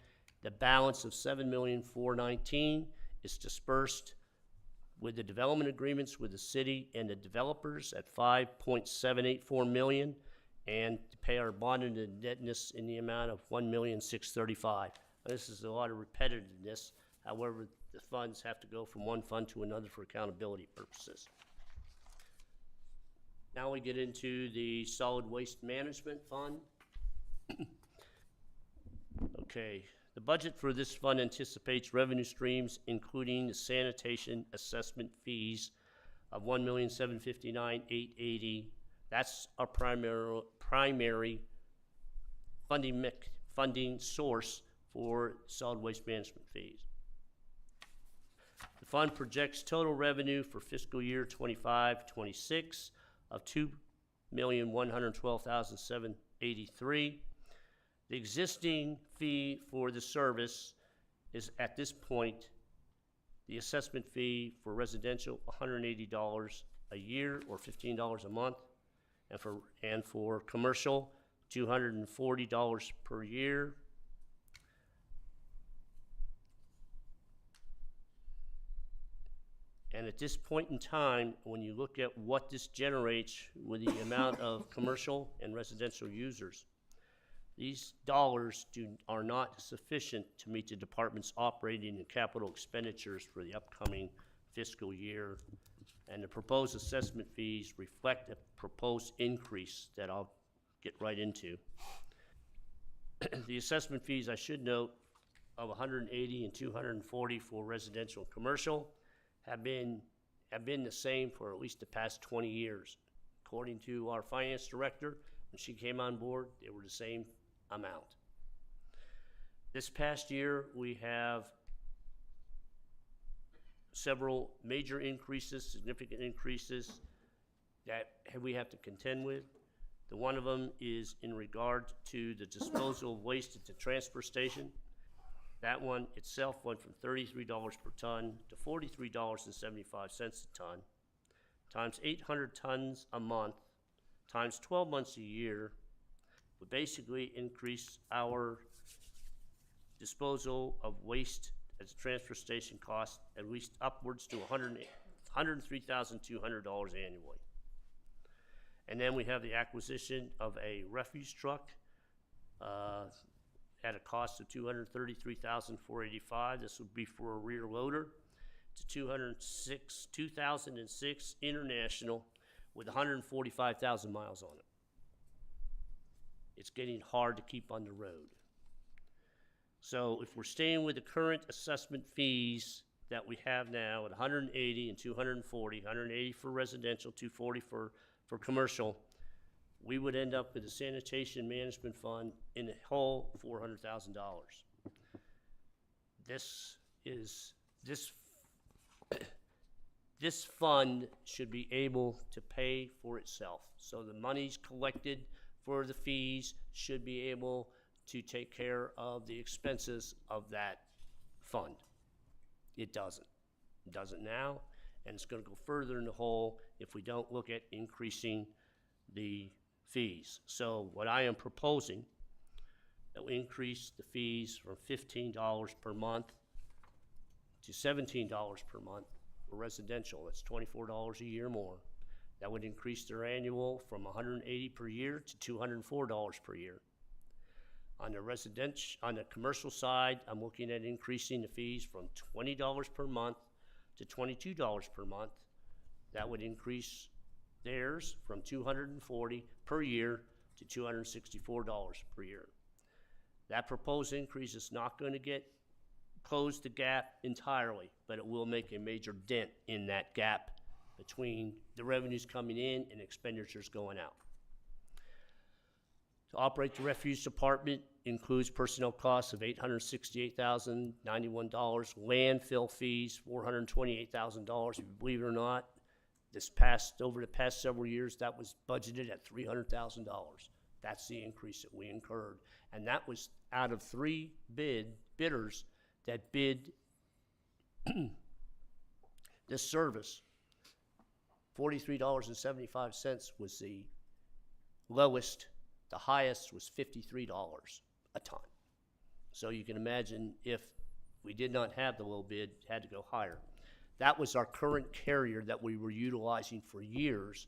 The balance of $7,419,000 is dispersed with the development agreements with the city and the developers at $5.784 million, and to pay our bond and indebtedness in the amount of $1,635,000. This is a lot of repetitiveness. However, the funds have to go from one fund to another for accountability purposes. Now we get into the Solid Waste Management Fund. Okay. The budget for this fund anticipates revenue streams, including the sanitation assessment fees of $1,759,880. That's our primary funding source for solid waste management fees. The fund projects total revenue for fiscal year 25-26 of $2,112,783. The existing fee for the service is, at this point, the assessment fee for residential, $180 a year or $15 a month, and for commercial, $240 per year. And at this point in time, when you look at what this generates with the amount of commercial and residential users, these dollars are not sufficient to meet the department's operating and capital expenditures for the upcoming fiscal year. And the proposed assessment fees reflect a proposed increase that I'll get right into. The assessment fees, I should note, of $180 and $240 for residential and commercial have been the same for at least the past 20 years. According to our finance director, when she came on board, they were the same amount. This past year, we have several major increases, significant increases that we have to contend with. The one of them is in regard to the disposal of waste at the transfer station. That one itself went from $33 per ton to $43.75 a ton, times 800 tons a month, times 12 months a year, would basically increase our disposal of waste at the transfer station cost at least upwards to $103,200 annually. And then we have the acquisition of a refuse truck at a cost of $233,485. This would be for a rear loader. It's a 2006 International with 145,000 miles on it. It's getting hard to keep on the road. So if we're staying with the current assessment fees that we have now at 180 and 240, 180 for residential, 240 for commercial, we would end up with a sanitation management fund in the whole $400,000. This fund should be able to pay for itself. So the monies collected for the fees should be able to take care of the expenses of that fund. It doesn't. It doesn't now, and it's going to go further in the hole if we don't look at increasing the fees. So what I am proposing, that we increase the fees from $15 per month to $17 per month for residential. That's $24 a year more. That would increase their annual from $180 per year to $204 per year. On the commercial side, I'm looking at increasing the fees from $20 per month to $22 per month. That would increase theirs from $240 per year to $264 per year. That proposed increase is not going to close the gap entirely, but it will make a major dent in that gap between the revenues coming in and expenditures going out. To operate the refuse department includes personnel costs of $868,091, landfill fees, $428,000. If you believe it or not, over the past several years, that was budgeted at $300,000. That's the increase that we incurred. And that was out of 3 bidders that bid this service. $43.75 was the lowest. The highest was $53 a ton. So you can imagine if we did not have the low bid, it had to go higher. That was our current carrier that we were utilizing for years,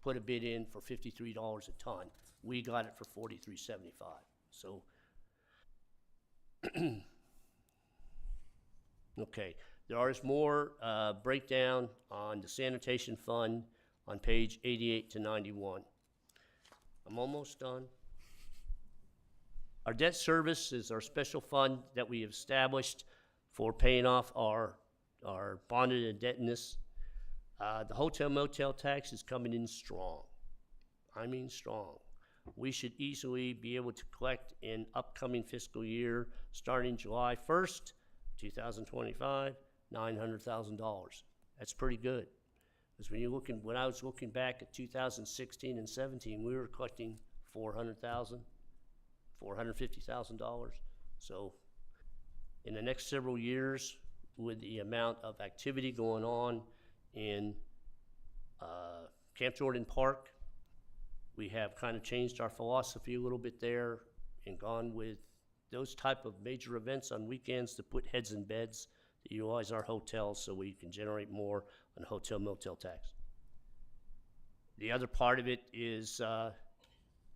put a bid in for $53 a ton. We got it for $43.75. So, okay, there is more breakdown on the sanitation fund on page 88 to 91. I'm almost done. Our debt service is our special fund that we have established for paying off our bonded indebtedness. The hotel motel tax is coming in strong. I mean strong. We should easily be able to collect in upcoming fiscal year, starting July 1st, 2025, $900,000. That's pretty good. Because when I was looking back at 2016 and 17, we were collecting $400,000, $450,000. So in the next several years, with the amount of activity going on in Camp Jordan Park, we have kind of changed our philosophy a little bit there and gone with those type of major events on weekends to put heads in beds, to utilize our hotels so we can generate more on hotel motel tax. The other part of it is the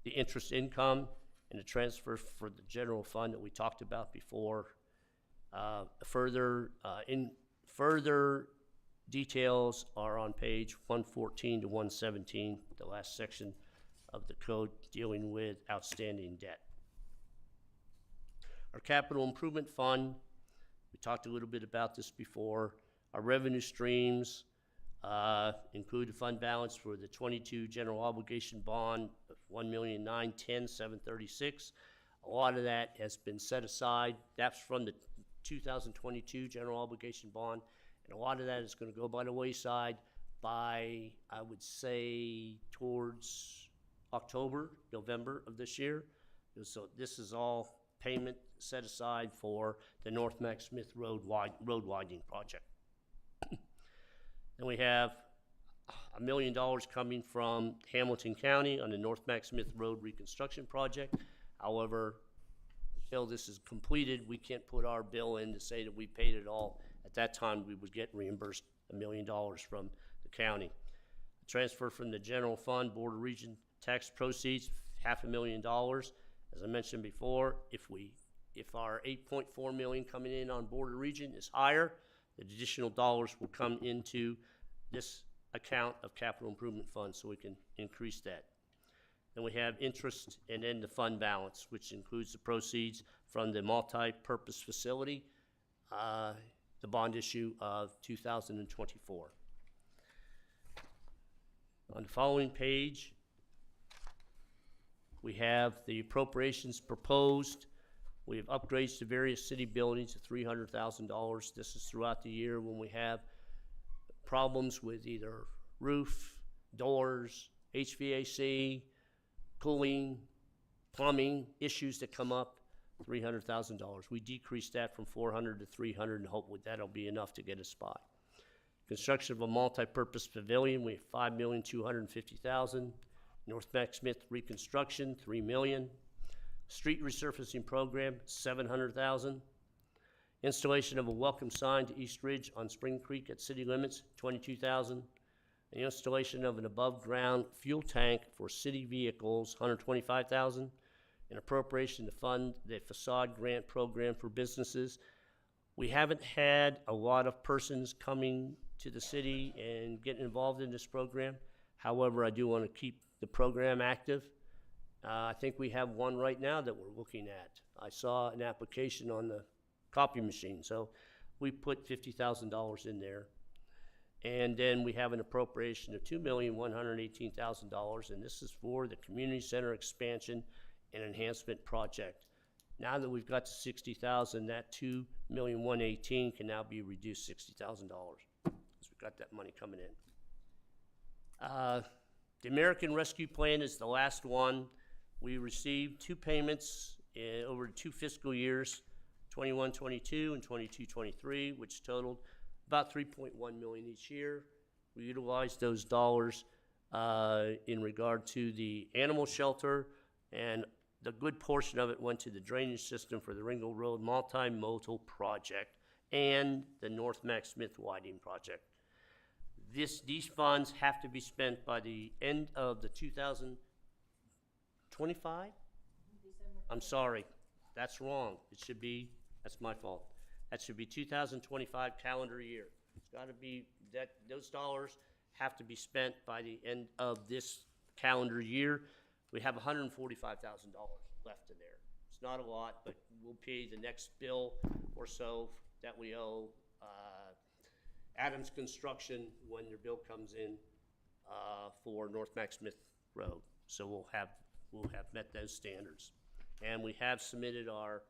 interest income and the transfer for the general fund that we talked about before. Further details are on page 114 to 117, the last section of the code dealing with outstanding debt. Our capital improvement fund, we talked a little bit about this before. Our revenue streams include a fund balance for the 22 general obligation bond of $1,910,736. A lot of that has been set aside. That's from the 2022 general obligation bond. And a lot of that is gonna go by the wayside by, I would say, towards October, November of this year. And so this is all payment set aside for the North Mac Smith road widening project. Then we have $1 million coming from Hamilton County on the North Mac Smith Road reconstruction project. However, until this is completed, we can't put our bill in to say that we paid it all. At that time, we would get reimbursed $1 million from the county. Transfer from the general fund, Board of Region tax proceeds, $500,000. As I mentioned before, if our 8.4 million coming in on Board of Region is higher, the additional dollars will come into this account of capital improvement fund, so we can increase that. Then we have interest and then the fund balance, which includes the proceeds from the multi-purpose facility, the bond issue of 2024. On the following page, we have the appropriations proposed. We have upgrades to various city buildings of $300,000. This is throughout the year when we have problems with either roof, doors, HVAC, cooling, plumbing, issues that come up, $300,000. We decreased that from 400 to 300 and hope that'll be enough to get us by. Construction of a multi-purpose pavilion, we have $5,250,000. North Mac Smith reconstruction, $3 million. Street resurfacing program, $700,000. Installation of a welcome sign to East Ridge on Spring Creek at city limits, $22,000. The installation of an above-ground fuel tank for city vehicles, $125,000. An appropriation to fund the facade grant program for businesses. We haven't had a lot of persons coming to the city and getting involved in this program. However, I do want to keep the program active. I think we have one right now that we're looking at. I saw an application on the copy machine, so we put $50,000 in there. And then we have an appropriation of $2,118,000, and this is for the community center expansion and enhancement project. Now that we've got to $60,000, that $2,118,000 can now be reduced $60,000 because we've got that money coming in. The American Rescue Plan is the last one. We received two payments over 2 fiscal years, 21-22 and 22-23, which totaled about $3.1 million each year. We utilized those dollars in regard to the animal shelter, and the good portion of it went to the drainage system for the Ringgold Road multimodal project and the North Mac Smith widening project. These funds have to be spent by the end of the 2025? I'm sorry, that's wrong. It should be, that's my fault. That should be 2025 calendar year. It's gotta be, those dollars have to be spent by the end of this calendar year. We have $145,000 left in there. It's not a lot, but we'll pay the next bill or so that we owe Adams Construction when their bill comes in for North Mac Smith Road. So we'll have met those standards, and we have submitted our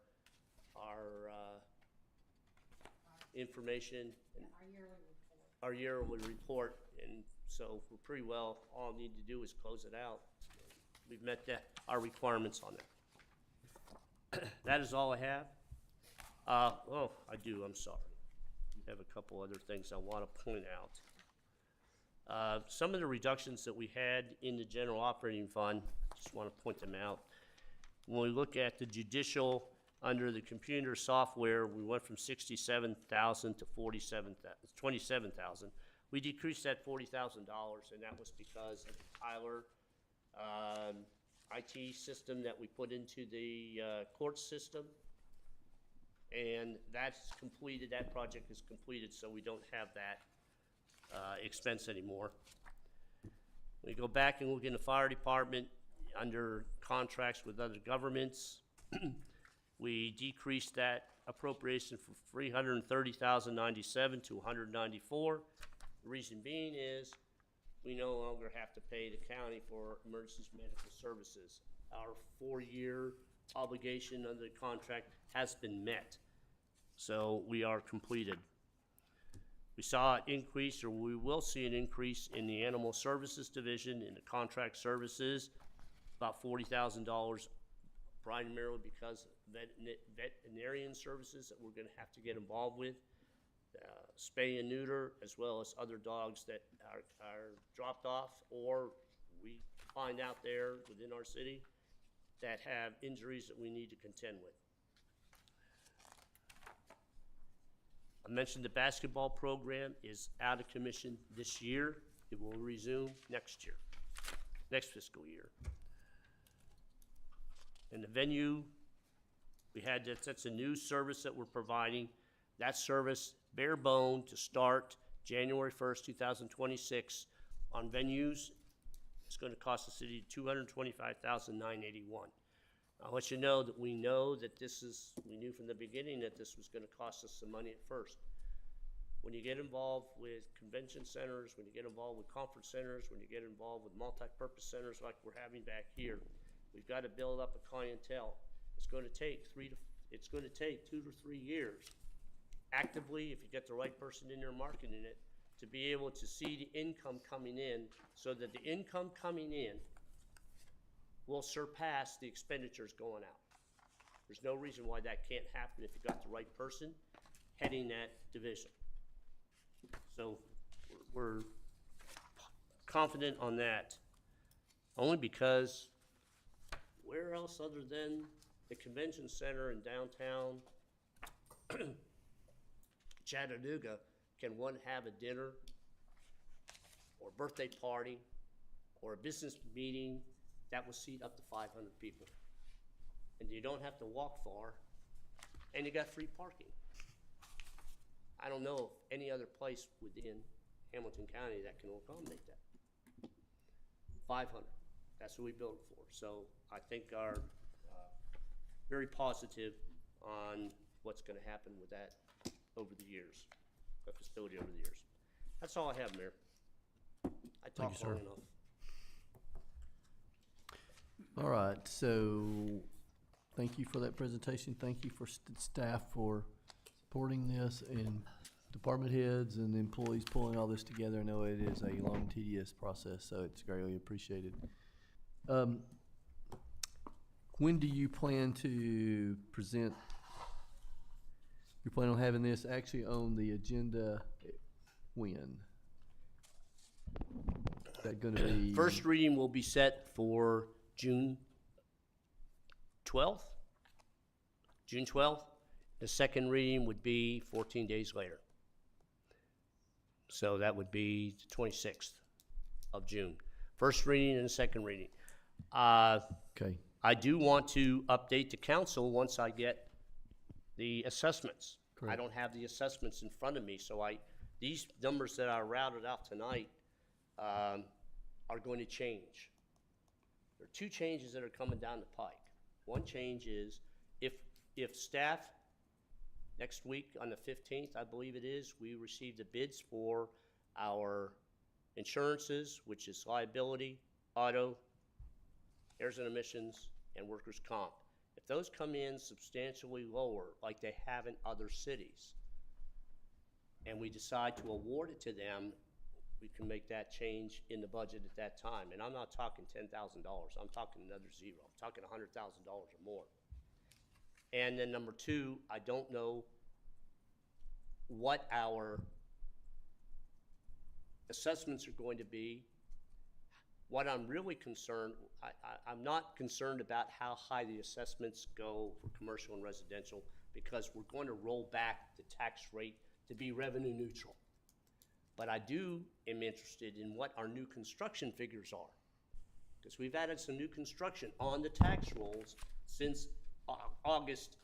information, and our yearly report, and so we're pretty well. All I need to do is close it out. We've met our requirements on that. That is all I have. Oh, I do. I'm sorry. I have a couple other things I want to point out. Some of the reductions that we had in the general operating fund, just want to point them out. When we look at the judicial under the computer software, we went from 67,000 to 27,000. We decreased that $40,000, and that was because of the Tyler IT system that we put into the court system. And that's completed, that project is completed, so we don't have that expense anymore. We go back and look in the fire department under contracts with other governments. We decreased that appropriation from $330,097 to $194. The reason being is we no longer have to pay the county for emergency medical services. Our 4-year obligation under the contract has been met, so we are completed. We saw an increase, or we will see an increase in the animal services division, in the contract services, about $40,000, primarily because veterinarian services that we're gonna have to get involved with, spay and neuter, as well as other dogs that are dropped off, or we find out there within our city that have injuries that we need to contend with. I mentioned the basketball program is out of commission this year. It will resume next year, next fiscal year. And the venue, that's a new service that we're providing. That service, bare bone, to start January 1st, 2026 on venues, it's gonna cost the city $225,981. I'll let you know that we know that we knew from the beginning that this was gonna cost us some money at first. When you get involved with convention centers, when you get involved with conference centers, when you get involved with multi-purpose centers like we're having back here, we've gotta build up a clientele. It's gonna take 2 to 3 years, actively, if you get the right person in there marketing it, to be able to see the income coming in, so that the income coming in will surpass the expenditures going out. There's no reason why that can't happen if you got the right person heading that division. So we're confident on that, only because where else other than the convention center in downtown Chattanooga can one have a dinner or birthday party or a business meeting that will seat up to 500 people? And you don't have to walk far, and you got free parking. I don't know of any other place within Hamilton County that can accommodate that. 500, that's what we built it for. So I think are very positive on what's gonna happen with that over the years, the facility over the years. That's all I have, Mayor. I talked long enough. All right, so thank you for that presentation. Thank you for staff for supporting this, and department heads and employees pulling all this together. I know it is a long, tedious process, so it's greatly appreciated. When do you plan to present? You plan on having this actually on the agenda when? Is that gonna be? First reading will be set for June 12th. June 12th. The second reading would be 14 days later. So that would be the 26th of June. First reading and second reading. Okay. I do want to update the council once I get the assessments. Correct. I don't have the assessments in front of me, so these numbers that I routed out tonight are going to change. There are two changes that are coming down the pike. One change is if staff, next week on the 15th, I believe it is, we received the bids for our insurances, which is liability, auto, errors and omissions, and workers' comp. If those come in substantially lower, like they have in other cities, and we decide to award it to them, we can make that change in the budget at that time. And I'm not talking $10,000, I'm talking another zero. I'm talking $100,000 or more. And then number two, I don't know what our assessments are going to be. What I'm really concerned, I'm not concerned about how high the assessments go for commercial and residential, because we're going to roll back the tax rate to be revenue neutral. But I am interested in what our new construction figures are, because we've added some new construction on the tax rolls since August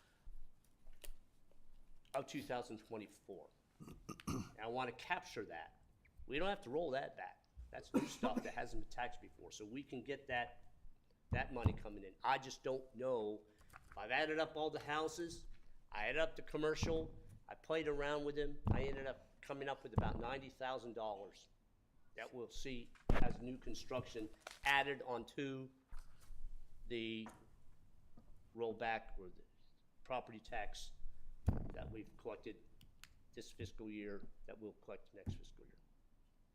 of 2024. And I want to capture that. We don't have to roll that back. That's new stuff that hasn't been taxed before, so we can get that money coming in. I just don't know. I've added up all the houses. I added up the commercial. I played around with them. I ended up coming up with about $90,000 that we'll see as new construction added onto the rollback or the property tax that we've collected this fiscal year that we'll collect next fiscal year.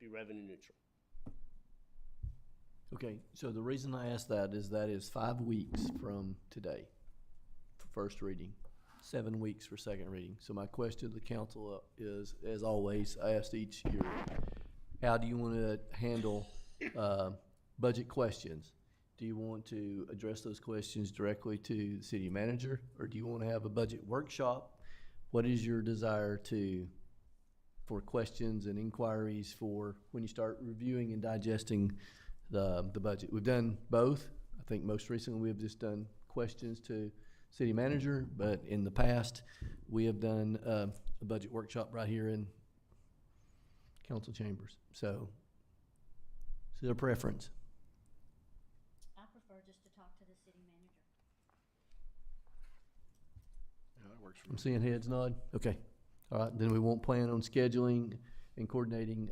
Be revenue neutral. Okay, so the reason I asked that is 5 weeks from today for first reading, 7 weeks for second reading. So my question to the council is, as always, I asked each year, how do you want to handle budget questions? Do you want to address those questions directly to the city manager, or do you want to have a budget workshop? What is your desire for questions and inquiries for when you start reviewing and digesting the budget? We've done both. I think most recently we have just done questions to city manager, but in the past, we have done a budget workshop right here in council chambers. So, is there a preference? I prefer just to talk to the city manager. Yeah, that works for I'm seeing heads nod. Okay. All right, then we won't plan on scheduling and coordinating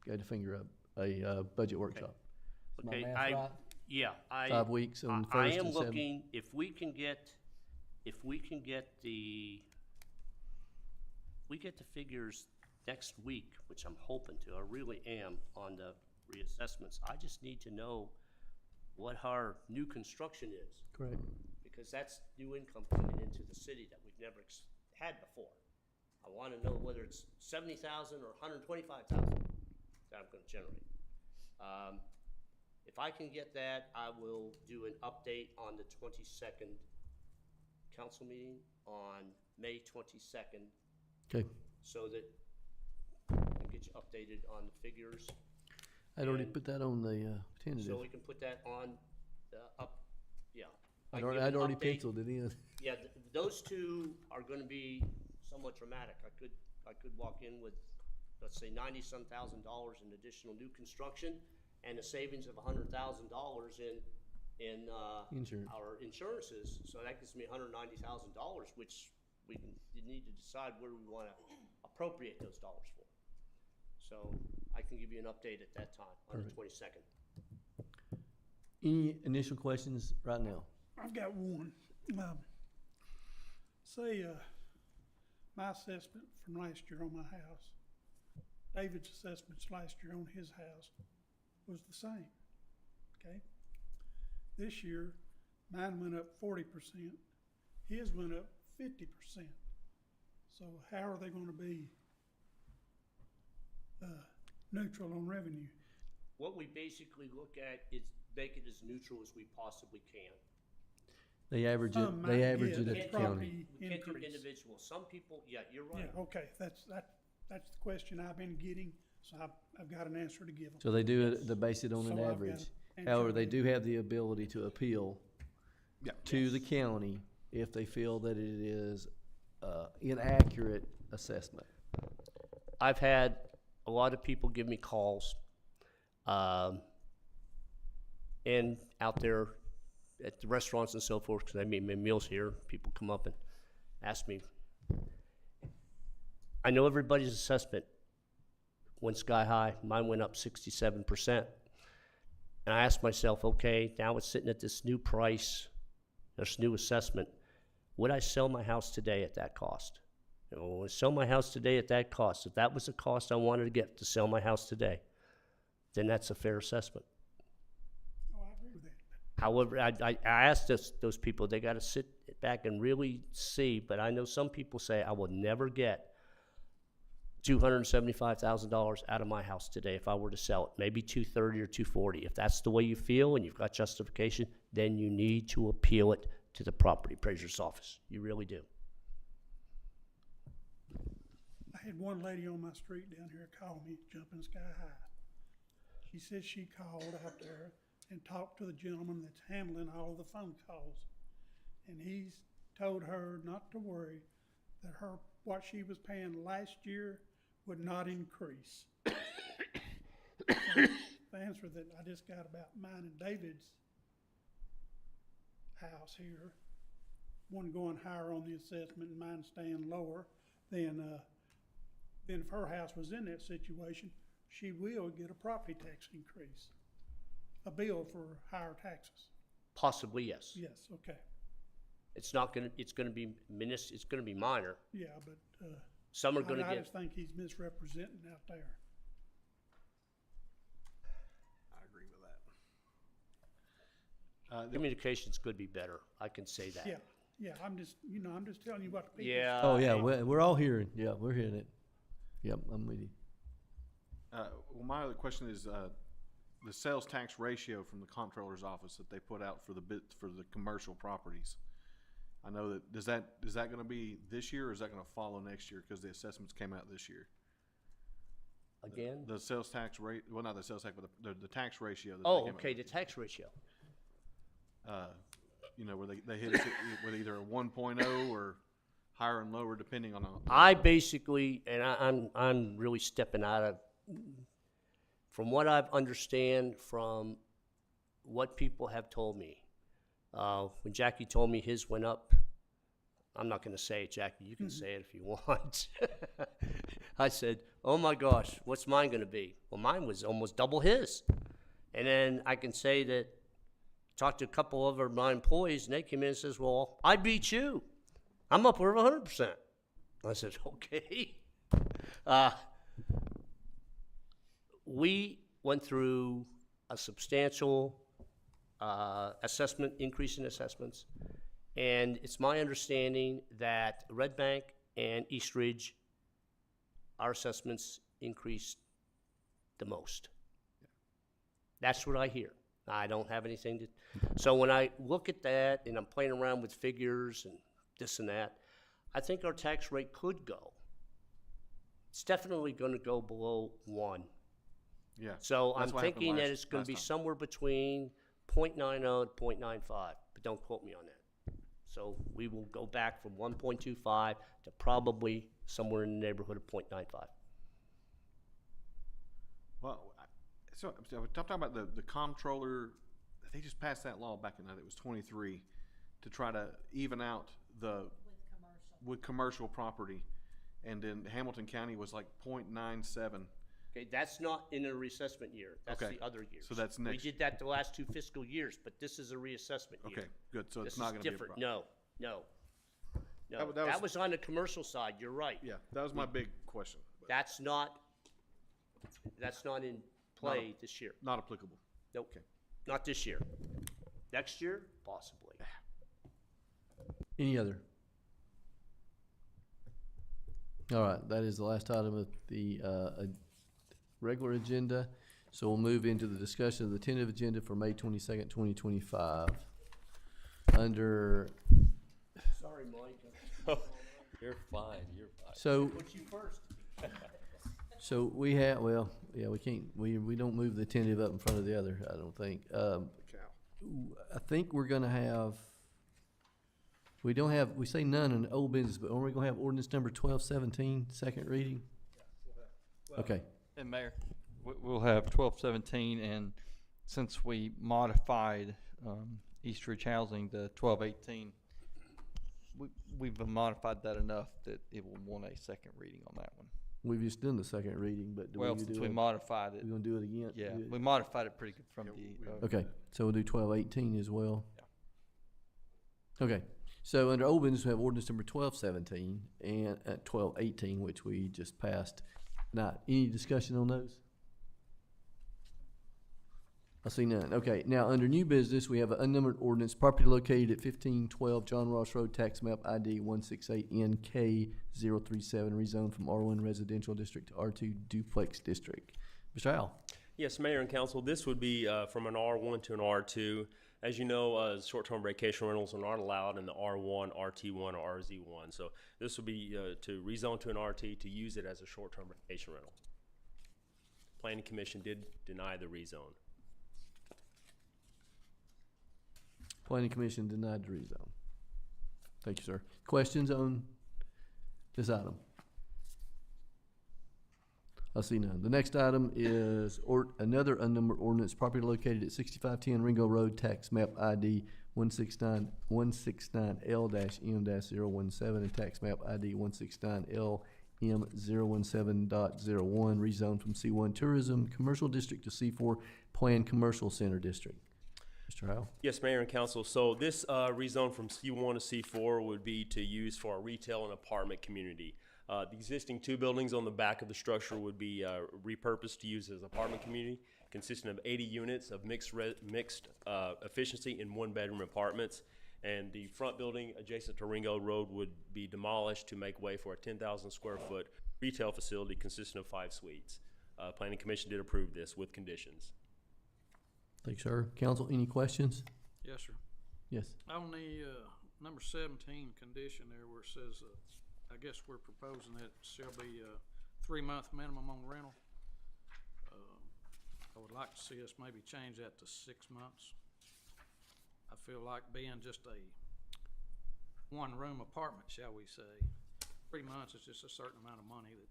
got a finger up, a budget workshop. Is my Okay, math right? yeah, 5 weeks on the I first am and 7. looking, if we can get the figures next week, which I'm hoping to, I really am, on the reassessments. I just need to know what our new construction is, Correct. because that's new income coming into the city that we've never had before. I wanna know whether it's 70,000 or 125,000 that I'm gonna generate. If I can get that, I will do an update on the 22nd council meeting on May 22nd, Okay. so that I can get you updated on the figures. I'd already And put that on the tentative. So we can put that on the yeah. I I'd can already, give I'd an already update. penciled it in. Yeah, those two are gonna be somewhat dramatic. I could walk in with, let's say, $90-some thousand in additional new construction and a savings of $100,000 in Insurance. our insurances. So that gives me $190,000, which you need to decide where we wanna appropriate those dollars for. So I can give you an update at that time on the 22nd. Any initial questions right now? I've got one. Say, my assessment from last year on my house, David's assessments last year on his house was the same, okay? This year, mine went up 40%, his went up 50%. So how are they gonna be, neutral on revenue? What we basically look at is make it as neutral as we possibly can. They average Some it, they might average get it a at the county. property We can't do increase. individual. Some people, yeah, you're right. Yeah, okay, that's the question I've been getting, so I've got an answer to give them. So they do it, they base it on an So I've got average. an However, answer they to do have the ability to appeal Yeah. to the county if they feel that it is inaccurate assessment. I've had a lot of people give me calls, and out there at the restaurants and so forth, because I mean, my meals here, people come up and ask me. I know everybody's assessment went sky high. Mine went up 67%. And I asked myself, okay, now it's sitting at this new price, this new assessment. Would I sell my house today at that cost? You know, would I sell my house today at that cost? If that was the cost I wanted to get to sell my house today, then that's a fair assessment. Oh, I agree with that. However, I asked those people, they gotta sit back and really see, but I know some people say, I will never get $275,000 out of my house today if I were to sell it, maybe $230,000 or $240,000. If that's the way you feel and you've got justification, then you need to appeal it to the property appraiser's office. You really do. I had one lady on my street down here call me, jumping sky high. She said she called out there and talked to the gentleman that's handling all of the phone calls. And he's told her not to worry, that what she was paying last year would not increase. So, the answer that I just got about mine and David's house here, one going higher on the assessment and mine staying lower, then if her house was in that situation, she will get a property tax increase, a bill for higher taxes. Possibly, yes. Yes, okay, It's not gonna, it's gonna be minor. yeah, but Some are gonna I get, just think he's misrepresenting out there. I agree with that. communications could be better, I can say that. Yeah, I'm just telling you what the people. Yeah. Oh, yeah, and- we're all hearing, yeah, we're hearing it. Yep, I'm with you. Well, my other question is, the sales tax ratio from the comptroller's office that they put out for the commercial properties. I know that, is that gonna be this year, or is that gonna follow next year, cause the assessments came out this year? Again? The sales tax rate, well, not the sales tax, but the tax ratio. That they Oh, came out okay, with. the tax ratio. You know, where they hit us with either a 1.0 or higher and lower, depending on. I basically, and I'm really stepping out of, from what I've understand from what people have told me. When Jackie told me his went up, I'm not gonna say it, Jackie, you can say it if you want. I said, oh my gosh, what's mine gonna be? Well, mine was almost double his. And then I can say that, talked to a couple of my employees, and they came in and says, well, I beat you. I'm up over 100%. I said, okay. We went through a substantial increase in assessments, and it's my understanding that Red Bank and East Ridge, our assessments increased the most. That's what I hear. I don't have anything to, so when I look at that and I'm playing around with figures and this and that, I think our tax rate could go. It's definitely gonna go below 1. Yeah. So I'm that's what happened thinking that last- it's gonna last be time. somewhere between 0.90 to 0.95, but don't quote me on that. So we will go back from 1.25 to probably somewhere in the neighborhood of 0.95. Well, so I'm talking about the comptroller. They just passed that law back in, I think it was 23, to try to even out with commercial property, and then Hamilton County was like 0.97. Okay, that's not in a reassessment year. That's Okay. the other years. So that's next- We did that the last 2 fiscal years, but this is a reassessment year. Okay, good. So This it's not is going to be a different. problem. No. That That was- was on the commercial side, you're right. Yeah, that was my big question. But That's not in play this year. not applicable. Nope, Okay. not this year. Next year, possibly. Any other? All right, that is the last item of the regular agenda. So we'll move into the discussion of the tentative agenda for May 22nd, 2025. Under, Sorry, Mike. You're fine, you're fine. so, Put you first. so we have, well, yeah, we can't, we don't move the tentative up in front of the other, I don't think. I think we're gonna have, we don't have, we say none in old business, but aren't we gonna have ordinance number 1217, second reading? Okay, And Mayor, we'll have 1217, and since we modified East Ridge Housing, the 1218, we've modified that enough that it will want a second reading on that one. we've just done the second reading, but do we Well, need to since do we it? modified it, We gonna do it again? yeah, Do it- we modified it pretty good from the. Okay, so we'll do 1218 as well. Okay, so under old business, we have ordinance number 1217 and 1218, which we just passed. Not, any discussion on those? I see none. Okay, now under new business, we have an unnumbered ordinance, property located at 1512 John Ross Road, tax map ID 168NK037, rezoned from R1 residential district to R2 duplex district. Mr. Howell? Yes, Mayor and Council, this would be from an R1 to an R2. As you know, short-term vacation rentals are not allowed in the R1, RT1, or RZ1. So this would be to rezone to an RT to use it as a short-term vacation rental. Planning Commission did deny the rezone. Planning Commission denied the rezone. Thank you, sir. Questions on this item? I see none. The next item is another unnumbered ordinance, property located at 6510 Ringo Road, tax map ID 169L-M-017 and tax map ID 169L-M017.01, rezoned from C1 Tourism Commercial District to C4 Planned Commercial Center District. Mr. Howell? Yes, Mayor and Council. So this rezone from C1 to C4 would be to use for a retail and apartment community. The existing two buildings on the back of the structure would be repurposed to use as apartment community, consisting of 80 units of mixed efficiency in one-bedroom apartments. And the front building adjacent to Ringo Road would be demolished to make way for a 10,000 square foot retail facility consisting of 5 suites. Planning Commission did approve this with conditions. Thanks, sir. Council, any questions? Yes, sir. Yes. On the, number 17 condition there where it says, I guess we're proposing that it shall be a 3-month minimum on rental. I would like to see us maybe change that to 6 months. I feel like being just a one-room apartment, shall we say, 3 months is just a certain amount of money that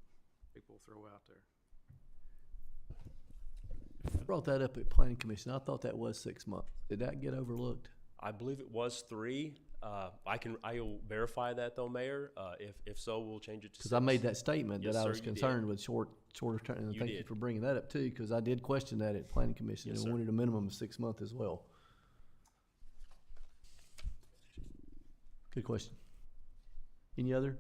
people throw out there. I brought that up at Planning Commission. I thought that was 6 months. Did that get overlooked? I believe it was 3. I will verify that though, Mayor. If so, we'll change it to 6. Because I made that statement Yes, that I sir, was you did. concerned with shorter term, and You thank you did. for bringing that up too, because I did question that at Planning Commission Yes, and sir. wanted a minimum of 6 months as well. Good question. Any other?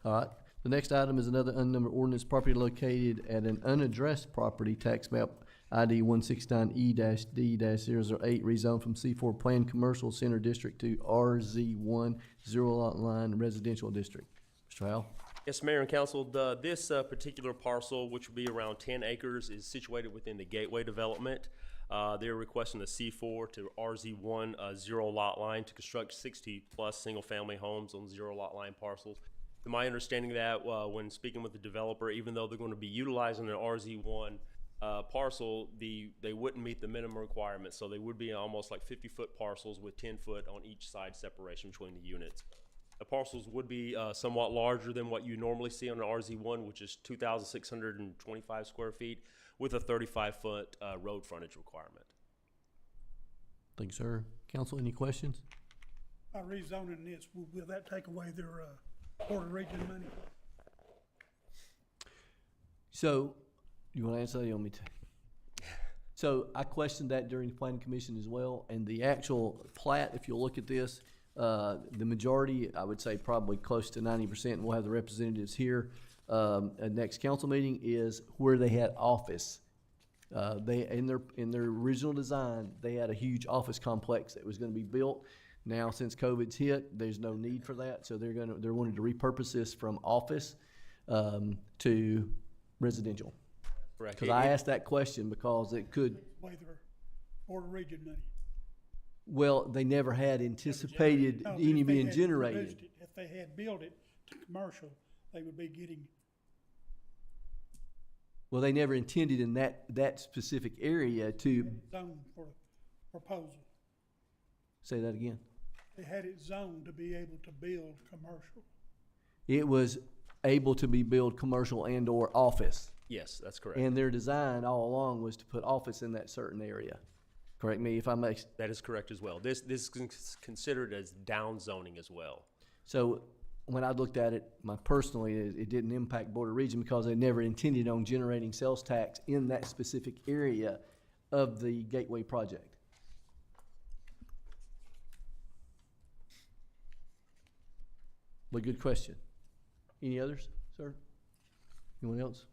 All right. The next item is another unnumbered ordinance, property located at an unaddressed property, tax map ID 169E-D-008, rezoned from C4 Planned Commercial Center District to RZ1 Zero Lot Line Residential District. Mr. Howell? Yes, Mayor and Council, this particular parcel, which would be around 10 acres, is situated within the Gateway development. They're requesting the C4 to RZ1 Zero Lot Line to construct 60-plus single-family homes on zero lot line parcels. To my understanding that, when speaking with the developer, even though they're going to be utilizing an RZ1 parcel, they wouldn't meet the minimum requirements. So they would be almost like 50-foot parcels with 10-foot on each side separation between the units. The parcels would be somewhat larger than what you normally see on an RZ1, which is 2,625 square feet with a 35-foot road frontage requirement. Thank you, sir. Council, any questions? By rezoning this, will that take away their, Board of Region money? So, you want to answer that, or you want me to? So, I questioned that during the planning commission as well, and the actual plat, if you'll look at this, the majority, I would say probably close to 90%, and we'll have the representatives here, at next council meeting, is where they had office. They, in their original design, they had a huge office complex that was gonna be built. Now, since COVID's hit, there's no need for that, so they're wanting to repurpose this from office, to residential. Correct. Because I asked that question because it could, Away their Board of Region money? well, they never had anticipated No, but any if they being had generated. produced it, if they had built it to commercial, they would be getting, Well, they never intended in that specific area to, zoned for proposal. say that again. They had it zoned to be able to build commercial. It was able to be built commercial and or office. Yes, that's correct. And their design all along was to put office in that certain area. Correct me if I may. That is correct as well. This is considered as down zoning as well. So when I looked at it, personally, it didn't impact Board of Region because they never intended on generating sales tax in that specific area of the Gateway project. But good question. Any others, sir? Anyone else?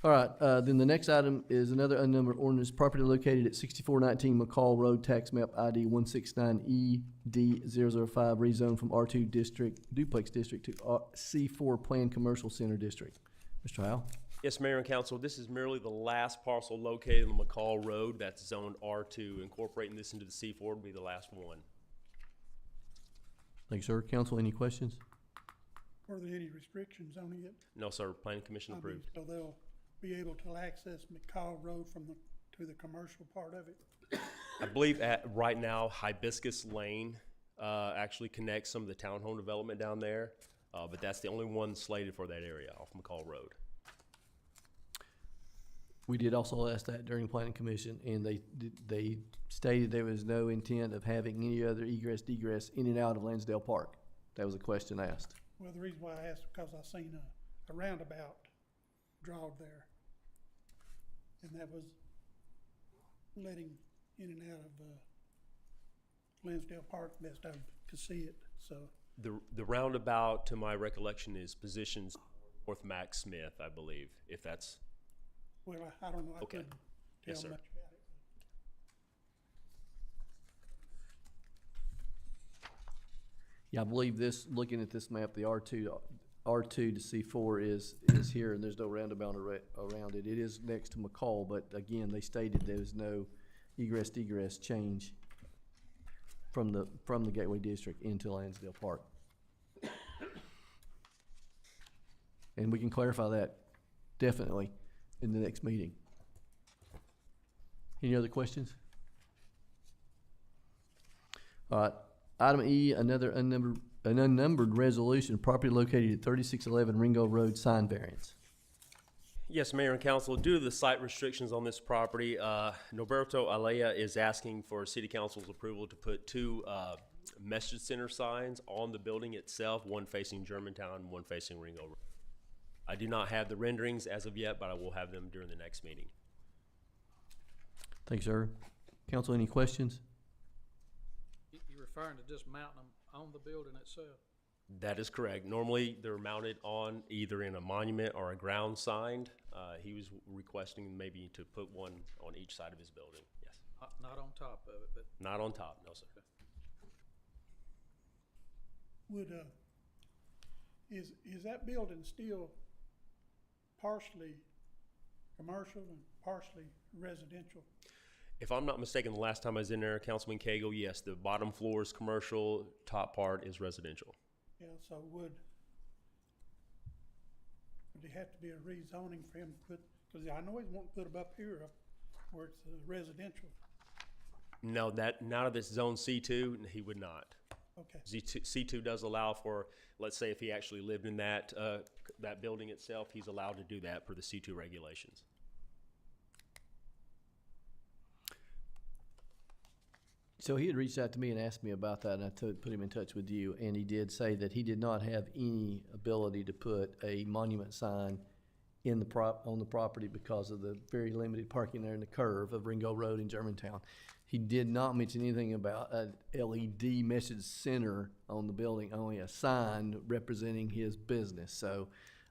All right, then the next item is another unnumbered ordinance, property located at 6419 McCall Road, tax map ID 169ED005, rezoned from R2 district, duplex district to C4 Planned Commercial Center District. Mr. Howell? Yes, Mayor and Council, this is merely the last parcel located on McCall Road. That's zoned R2. Incorporating this into the C4 would be the last one. Thank you, sir. Council, any questions? Were there any restrictions on it? No, sir. Planning Commission I mean, approved. so they'll be able to access McCall Road to the commercial part of it? I believe right now Hibiscus Lane actually connects some of the townhome development down there, but that's the only one slated for that area off McCall Road. We did also ask that during Planning Commission, and they stated there was no intent of having any other egress, in and out of Lansdale Park. That was a question asked. Well, the reason why I asked, because I seen a roundabout drawed there. And that was letting in and out of, Lansdale Park, best I could see it, so. The roundabout, to my recollection, is positions north Max Smith, I believe, if that's, Well, I don't know, I Okay. couldn't Yes, tell sir. much about it. Yeah, I believe this, looking at this map, the R2 to C4 is here, and there's no roundabout around it. It is next to McCall, but again, they stated there's no egress change from the Gateway District into Lansdale Park. And we can clarify that definitely in the next meeting. Any other questions? All right, item E, another an unnumbered resolution, property located at 3611 Ringo Road, sign variance. Yes, Mayor and Council, due to the site restrictions on this property, Norberto Alea is asking for City Council's approval to put two message center signs on the building itself, one facing Germantown and one facing Ringo Road. I do not have the renderings as of yet, but I will have them during the next meeting. Thanks, sir. Council, any questions? You're referring to just mounting them on the building itself? That is correct. Normally, they're mounted on either in a monument or a ground sign. He was requesting maybe to put one on each side of his building, yes. Not on top of it, but Not on top, no, sir. Would, is that building still partially commercial and partially residential? If I'm not mistaken, the last time I was in there, Councilman Cagle, yes, the bottom floor is commercial, top part is residential. Yeah, so would there have to be a rezoning for him to put, because I know he's wanting to put them up here where it's residential. No, now that it's zone C2, he would not. Okay, C2 does allow for, let's say if he actually lived in that building itself, he's allowed to do that per the C2 regulations. So he had reached out to me and asked me about that, and I put him in touch with you, and he did say that he did not have any ability to put a monument sign in on the property because of the very limited parking there in the curve of Ringo Road in Germantown. He did not mention anything about an LED message center on the building, only a sign representing his business. So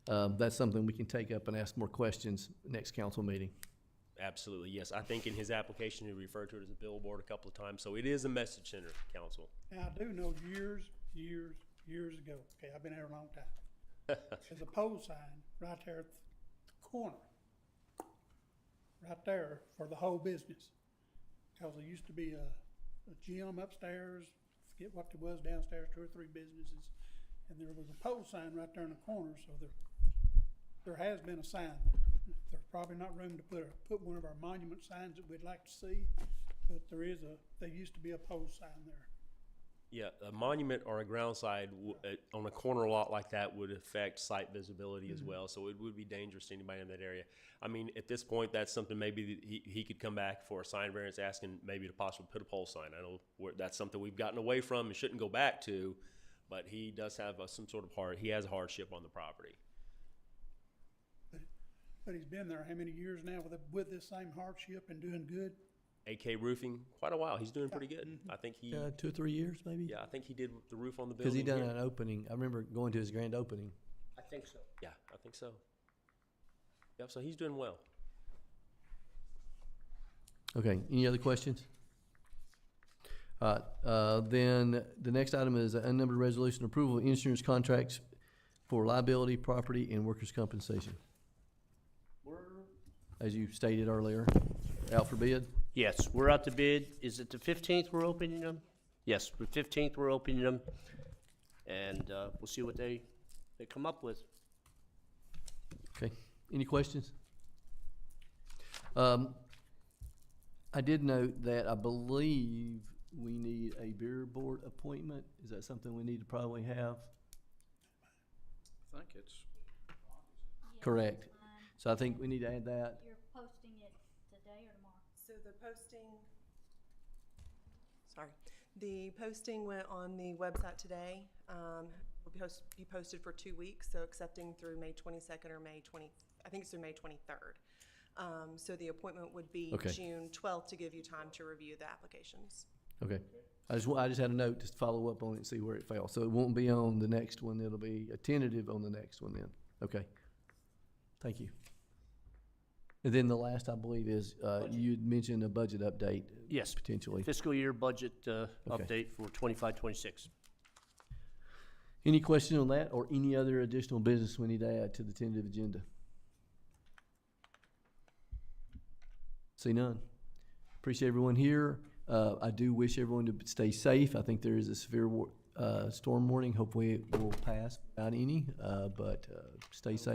that's something we can take up and ask more questions next council meeting. Absolutely, yes. I think in his application, he referred to it as a billboard a couple of times, so it is a message center, Council. now I do know years ago, okay, I've been here a long time. There's a pole sign right there at the corner, right there for the whole business. Because there used to be a gym upstairs, forget what there was downstairs, 2 or 3 businesses. And there was a pole sign right there in the corner, so there has been a sign there. There's probably not room to put one of our monument signs that we'd like to see, but there used to be a pole sign there. Yeah, a monument or a ground sign on a corner lot like that would affect site visibility as well, so it would be dangerous to anybody in that area. I mean, at this point, that's something maybe that he could come back for a sign variance asking maybe to possibly put a pole sign. I know that's something we've gotten away from and shouldn't go back to, but he does have some sort of he has a hardship on the property. But he's been there how many years now with this same hardship and doing good? AK Roofing, quite a while. He's doing pretty good. I think 2 or 3 years, maybe? Yeah, I think he did the roof on the Because building. he done here. an opening. I remember going to his grand opening. I think so. Yeah, I think so. Yep, so he's doing well. Okay, any other questions? Then the next item is an unnumbered resolution approval of insurance contracts for liability, property, and workers' compensation. As you stated earlier, out for bid. Yes, we're out to bid. Is it the 15th we're opening them? Yes, the 15th we're opening them, and we'll see what they come up with. Okay, any questions? I did note that I believe we need a beer board appointment. Is that something we need to probably have? I think it's, Correct. So I think we need to add that. You're posting it today or tomorrow? So the posting went on the website today. Will be posted for 2 weeks, so accepting through May 22nd or I think it's through May 23rd. So the appointment would be Okay. June 12th to give you time to review the applications. Okay. I just had a note just to follow up on it and see where it fell. So it won't be on the next one. It'll be a tentative on the next one then. Okay. Thank you. And then the last, I believe, is, you'd mentioned a budget update. Yes. Potentially. Fiscal year budget update for 25-26. Any question on that or any other additional business we need to add to the tentative agenda? See none. Appreciate everyone here. I do wish everyone to stay safe. I think there is a severe storm warning. Hopefully it will pass without any, but stay safe.